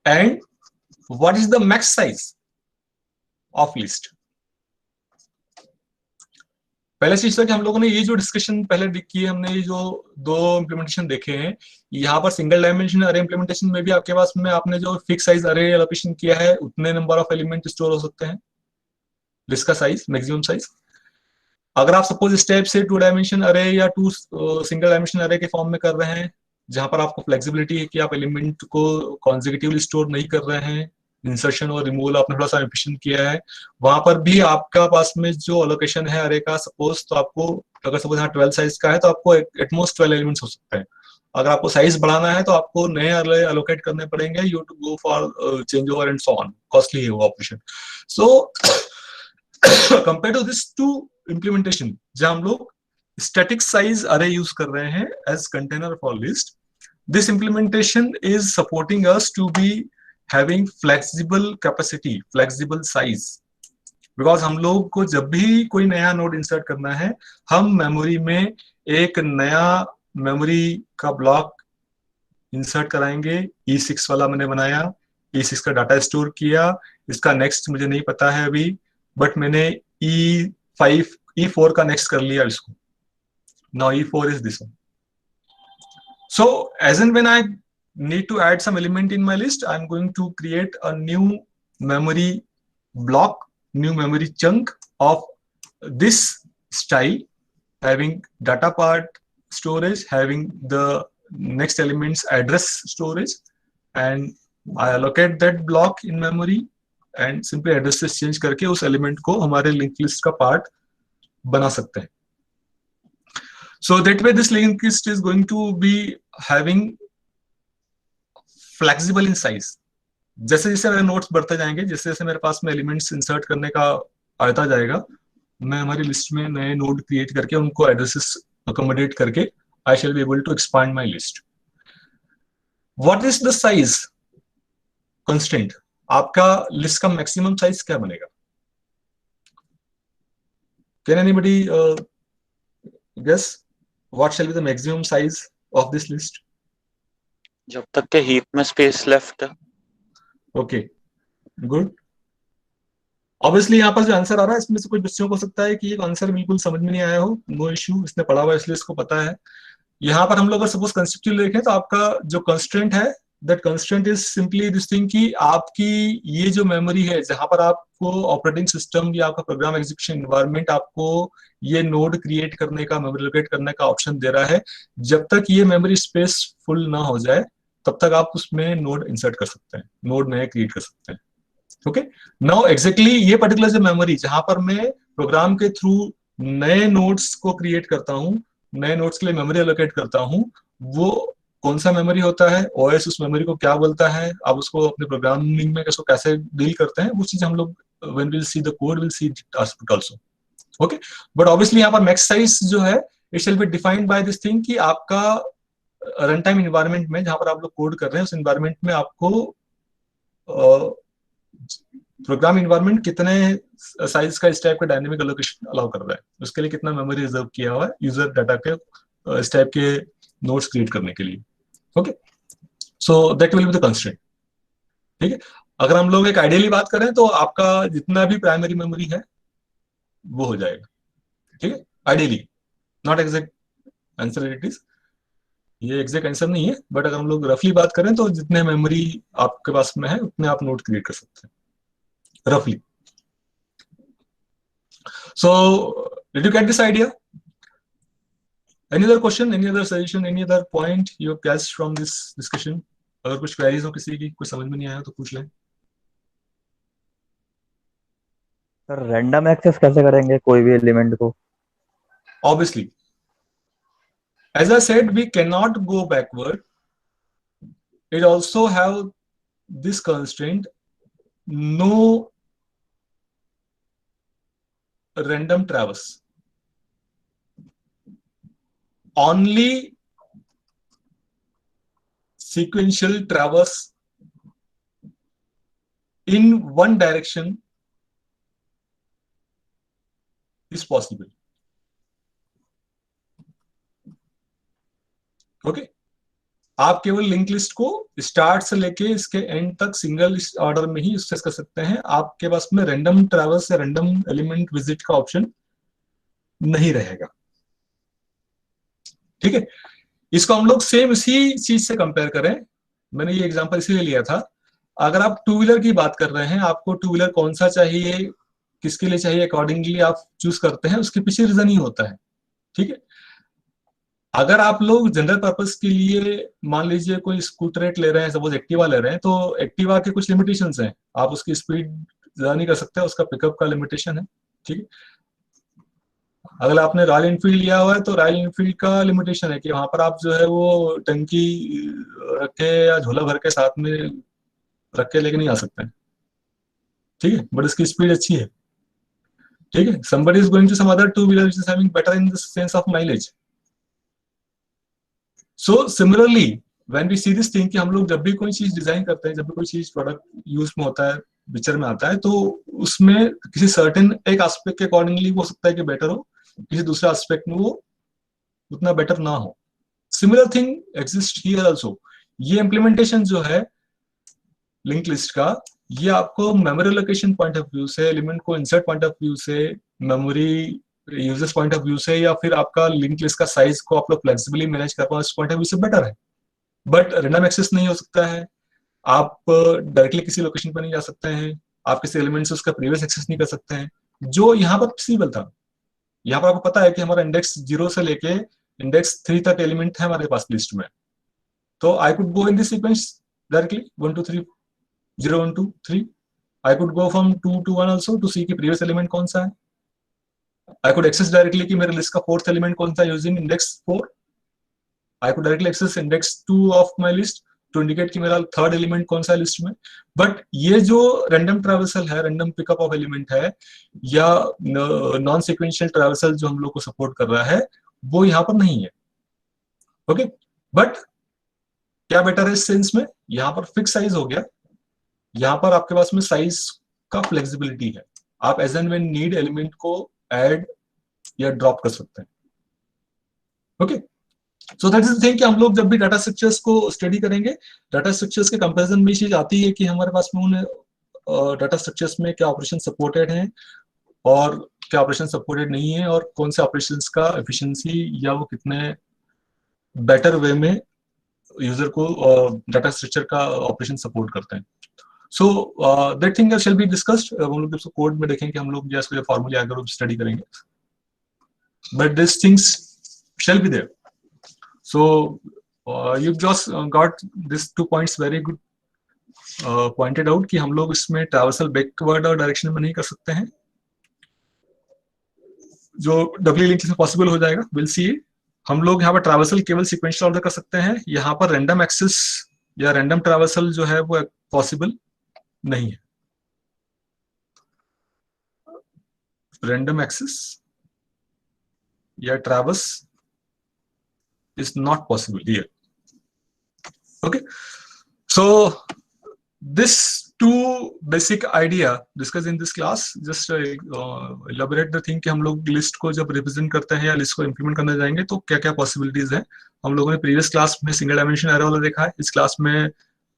and what is the max size of list? पहले चीज था कि हम लोगों ने ये जो डिस्कशन पहले की है, हमने ये जो दो इम्प्लीमेंटेशन देखे हैं, यहाँ पर सिंगल डायमेंशन अरे इम्प्लीमेंटेशन में भी आपके पास में आपने जो फिक्स साइज अरे एलोकेशन किया है उतने नंबर ऑफ एलिमेंट स्टोर हो सकते हैं, लिस्ट का साइज मैक्सिमम साइज। अगर आप सपोज स्टेप से 2 डायमेंशन अरे या 2 सिंगल डायमेंशन अरे के फॉर्म में कर रहे हैं, जहां पर आपको फ्लेक्सिबिलिटी है कि आप एलिमेंट को कॉन्जिक्यूटिवली स्टोर नहीं कर रहे हैं, इंसर्शन और रिमूवल आपने थोड़ा सा एफिशिएंट किया है, वहां पर भी आपका पास में जो एलोकेशन है अरे का सपोज, तो आपको अगर सपोज यहाँ 12 साइज का है तो आपको एटमोस्ट 12 एलिमेंट्स हो सकते हैं। अगर आपको साइज बढ़ाना है तो आपको नए अरे एलोकेट करने पड़ेंगे, you to go for change over and so on, costly है वो ऑपरेशन। So compare to this two implementation जहां हम लोग स्टैटिक साइज अरे यूज कर रहे हैं as container for list, this implementation is supporting us to be having flexible capacity, flexible size, because हम लोग को जब भी कोई नया नोड इंसर्ट करना है, हम मेमोरी में एक नया मेमोरी का ब्लॉक इंसर्ट कराएंगे। E6 वाला मैंने बनाया, E6 का डाटा स्टोर किया, इसका नेक्स्ट मुझे नहीं पता है अभी, बट मैंने E4 का नेक्स्ट कर लिया इसको. Now E4 is this one. So as and when I need to add some element in my list, I'm going to create a new memory block, new memory chunk of this style, having data part storage, having the next element's address storage, and I allocate that block in memory and simply addresses change करके उस element को हमारे linked list का part बना सकते हैं. So that way this linked list is going to be having flexible in size. जैसे जैसे मेरे नोट्स बढ़ते जाएंगे, जैसे जैसे मेरे पास में एलिमेंट्स इंसर्ट करने का आता जाएगा, मैं हमारी लिस्ट में नए नोड क्रिएट करके उनको एड्रेसेस अकोमोडेट करके I shall be able to expand my list. What is the size constraint? आपका लिस्ट का मैक्सिमम साइज क्या बनेगा? Can anybody guess what shall be the maximum size of this list? जब तक के हीप में space left है. Okay, good. Obviously यहाँ पर जो आंसर आ रहा है इसमें से कुछ बच्चों को हो सकता है कि एक आंसर बिल्कुल समझ में नहीं आया हो. नो इश्यू, इसने पढ़ा हुआ इसलिए इसको पता है. यहाँ पर हम लोग अगर सपोज कंसेप्चुअली देखें तो आपका जो कंस्ट्रेंट है, that constraint is simply this thing कि आपकी ये जो मेमोरी है जहां पर आपको ऑपरेटिंग सिस्टम या आपका प्रोग्राम एग्जीक्यूशन एनवायरनमेंट आपको ये नोड क्रिएट करने का, मेमोरी लोकेट करने का ऑप्शन दे रहा है, जब तक ये मेमोरी स्पेस फुल ना हो जाए तब तक आप उसमें नोड इंसर्ट कर सकते हैं, नोड नए क्रिएट कर सकते हैं. ओके, नाउ एग्जैक्टली ये पर्टिकुलर जो मेमोरी जहां पर मैं प्रोग्राम के थ्रू नए नोड्स को क्रिएट करता हूं, नए नोड्स के लिए मेमोरी एलोकेट करता हूं, वो कौन सा मेमोरी होता है, ओएस उस मेमोरी को क्या बोलता है, आप उसको अपने प्रोग्रामिंग में उसको कैसे डील करते हैं, वो चीज हम लोग when will see the code will see it also. Okay, but obviously यहाँ पर मैक्स साइज जो है it shall be defined by this thing कि आपका रन टाइम इन्वायरमेंट में जहां पर आप लोग कोड कर रहे हैं उस इन्वायरमेंट में आपको प्रोग्राम इन्वायरमेंट कितने साइज का इस टाइप का डायनेमिक एलोकेशन अलाउ कर रहा है, उसके लिए कितना मेमोरी रिजर्व किया हुआ है यूजर डाटा के इस टाइप के नोट्स क्रिएट करने के लिए. Okay, so that will be the constraint. ठीक है, अगर हम लोग एक आइडियली बात करें तो आपका जितना भी प्राइमरी मेमोरी है वो हो जाएगा. ठीक है, ideally, not exact answer it is, ये एग्जैक्ट आंसर नहीं है, बट अगर हम लोग रफली बात करें तो जितने मेमोरी आपके पास में है उतने आप नोट क्रिएट कर सकते हैं roughly. So did you get this idea? Any other question, any other suggestion, any other point you have catched from this discussion? अगर कुछ क्वेरीज हो किसी की, कुछ समझ में नहीं आया तो पूछ लें. सर रैंडम एक्सेस कैसे करेंगे कोई भी एलिमेंट को? Obviously, as I said, we cannot go backward. It also have this constraint, no random traverse, only sequential traverse in one direction is possible. Okay, आप केवल लिंक लिस्ट को start से लेके इसके एंड तक सिंगल ऑर्डर में ही access कर सकते हैं. आपके पास में रैंडम ट्रैवर्स या रैंडम एलिमेंट विजिट का ऑप्शन नहीं रहेगा. ठीक है, इसको हम लोग सेम इसी चीज से कंपेयर करें. मैंने ये एग्जांपल इसीलिए लिया था, अगर आप टू व्हीलर की बात कर रहे हैं, आपको टू व्हीलर कौन सा चाहिए, किसके लिए चाहिए, अकॉर्डिंगली आप चूज करते हैं, उसके पीछे रीजन ही होता है. ठीक है, अगर आप लोग जनरल पर्पस के लिए मान लीजिए कोई स्कूटरेट ले रहे हैं, सपोज एक्टिवा ले रहे हैं, तो एक्टिवा के कुछ लिमिटेशंस हैं, आप उसकी स्पीड ज्यादा नहीं कर सकते, उसका पिकअप का लिमिटेशन है. ठीक है, अगर आपने रॉयल एनफील्ड लिया हुआ है तो रॉयल एनफील्ड का लिमिटेशन है कि वहां पर आप जो है वो टंकी रख के या झोला भर के साथ में रख के लेके नहीं आ सकते हैं. ठीक है, बट इसकी स्पीड अच्छी है. ठीक है, somebody is going to some other two wheeler which is having better in the sense of mileage. So similarly, when we see this thing कि हम लोग जब भी कोई चीज डिजाइन करते हैं, जब भी कोई चीज प्रोडक्ट यूज में होता है, पिक्चर में आता है, तो उसमें किसी सर्टेन एक एस्पेक्ट के अकॉर्डिंगली हो सकता है कि बेटर हो, किसी दूसरे एस्पेक्ट में वो उतना बेटर ना हो. Similar thing exist here also. ये इम्प्लीमेंटेशन जो है लिंक लिस्ट का, ये आपको memory location point of view से, एलिमेंट को इंसर्ट पॉइंट ऑफ व्यू से, memory users point of view से, या फिर आपका लिंक लिस्ट का साइज को आप लोग फ्लेक्सिबली मैनेज कर पाओ, इस पॉइंट ऑफ व्यू से बेटर है। बट रैंडम एक्सेस नहीं हो सकता है, आप डायरेक्टली किसी लोकेशन पर नहीं जा सकते हैं, आप किसी एलिमेंट से उसका प्रीवियस एक्सेस नहीं कर सकते हैं, जो यहाँ पर पॉसिबल था। यहाँ पर आपको पता है कि हमारा इंडेक्स 0 से लेके इंडेक्स 3 तक एलिमेंट है हमारे पास लिस्ट में, तो I could go in this sequence directly 1 2 3 0 1 2 3, I could go from 2 to 1 also to see कि प्रीवियस एलिमेंट कौन सा है। आई कुड एक्सेस डायरेक्टली कि मेरे लिस्ट का 4th एलिमेंट कौन सा है using index 4। I could directly access index 2 of my list to indicate कि मेरा 3rd एलिमेंट कौन सा है लिस्ट में। बट ये जो रैंडम ट्रैवर्सल है, रैंडम पिकअप ऑफ एलिमेंट है, या नॉन सीक्वेंशियल ट्रैवर्सल जो हम लोग को सपोर्ट कर रहा है, वो यहाँ पर नहीं है। ओके, बट क्या बेटर है इस सेंस में, यहाँ पर फिक्स साइज हो गया, यहाँ पर आपके पास में साइज का फ्लेक्सिबिलिटी है, आप as and when need element को ऐड या ड्रॉप कर सकते हैं। Okay, so that is the thing कि हम लोग जब भी डाटा स्ट्रक्चर्स को स्टडी करेंगे, डाटा स्ट्रक्चर्स के कंपैरिजन में चीज आती है कि हमारे पास में उन डाटा स्ट्रक्चर्स में क्या ऑपरेशन सपोर्टेड हैं और क्या ऑपरेशन सपोर्टेड नहीं है, और कौन से ऑपरेशंस का एफिशिएंसी या वो कितने बेटर वे में यूजर को डाटा स्ट्रक्चर का ऑपरेशन सपोर्ट करते हैं। So that thing shall be discussed, हम लोग जब कोड में देखेंगे हम लोग जैसे फॉर्मूले आगे स्टडी करेंगे, but this things shall be there. So you just got these 2 points very good pointed out कि हम लोग इसमें ट्रैवर्सल बैकवर्ड और डायरेक्शन में नहीं कर सकते हैं, जो डब्ल्यू लिंक में पॉसिबल हो जाएगा, विल सी। हम लोग यहाँ पर ट्रैवर्सल केवल सीक्वेंशियल ऑर्डर कर सकते हैं, यहाँ पर रैंडम एक्सेस या रैंडम ट्रैवर्सल जो है वो पॉसिबल नहीं है। रैंडम एक्सेस या traverse is not possible here. Okay, so this 2 basic idea discussed in this class just elaborate the thing कि हम लोग लिस्ट को जब रिप्रेजेंट करते हैं या लिस्ट को इंप्लीमेंट करने जाएंगे तो क्या क्या पॉसिबिलिटीज हैं। हम लोगों ने प्रीवियस क्लास में सिंगल डायमेंशन एरे वाला देखा है, इस क्लास में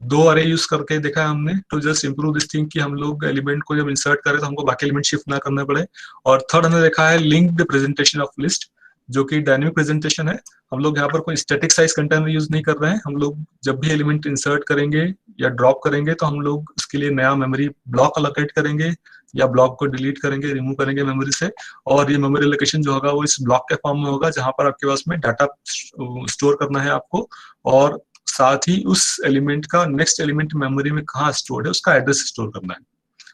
2 अरे यूज करके देखा है हमने, तो जस्ट इंप्रूव दिस थिंग कि हम लोग एलिमेंट को जब इंसर्ट करें तो हमको बाकी एलिमेंट शिफ्ट ना करना पड़े। और 3rd हमने देखा है लिंक्ड प्रेजेंटेशन ऑफ लिस्ट, जो कि डायनेमिक प्रेजेंटेशन है। हम लोग यहाँ पर कोई स्टैटिक साइज कंटेनर यूज नहीं कर रहे हैं, हम लोग जब भी एलिमेंट इंसर्ट करेंगे या ड्रॉप करेंगे तो हम लोग उसके लिए नया मेमोरी ब्लॉक अलोकेट करेंगे या ब्लॉक को डिलीट करेंगे, रिमूव करेंगे मेमोरी से, और ये मेमोरी लोकेशन जो होगा वो इस ब्लॉक के फॉर्म में होगा जहां पर आपके पास में डाटा स्टोर करना है आपको, और साथ ही उस एलिमेंट का नेक्स्ट एलिमेंट मेमोरी में कहाँ स्टोर्ड है उसका एड्रेस स्टोर करना है।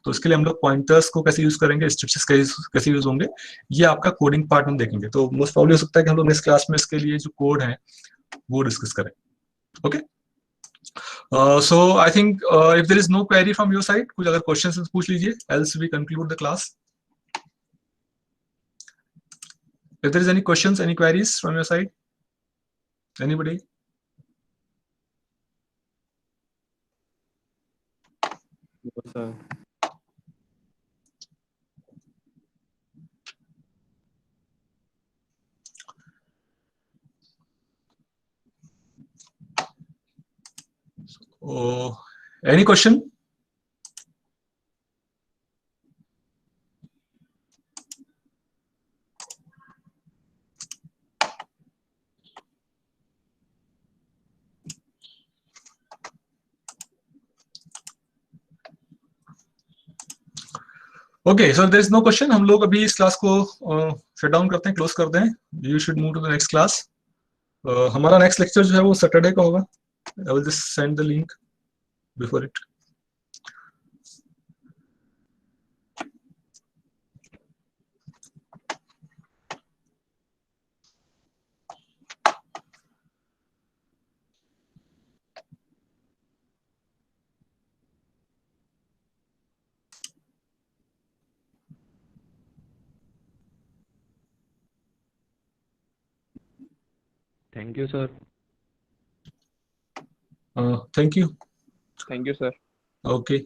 तो उसके लिए हम लोग पॉइंटर्स को कैसे यूज करेंगे, स्ट्रक्चर्स कैसे यूज होंगे, ये आपका कोडिंग पार्ट में देखेंगे। तो मोस्ट प्रॉब्ली हो सकता है कि हम लोग नेक्स्ट क्लास में इसके लिए जो कोड है वो डिस्कस करें। Okay, so I think if there is no query from your side, कुछ अगर क्वेश्चंस पूछ लीजिए, else we conclude the class. If there is any questions, any queries from your side, anybody? Any question? Okay, so there is no question. हम लोग अभी इस class को shut down करते हैं, क्लोज करते हैं। You should move to the next class. हमारा नेक्स्ट लेक्चर जो है वो सैटरडे का होगा। I will just send the link before it. Thank you, sir. Thank you. Thank you, sir. Okay.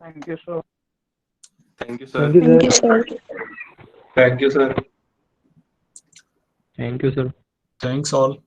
Thank you, sir. Thank you, sir. Thank you, sir. Thank you, sir. Thank you, sir. Thanks all.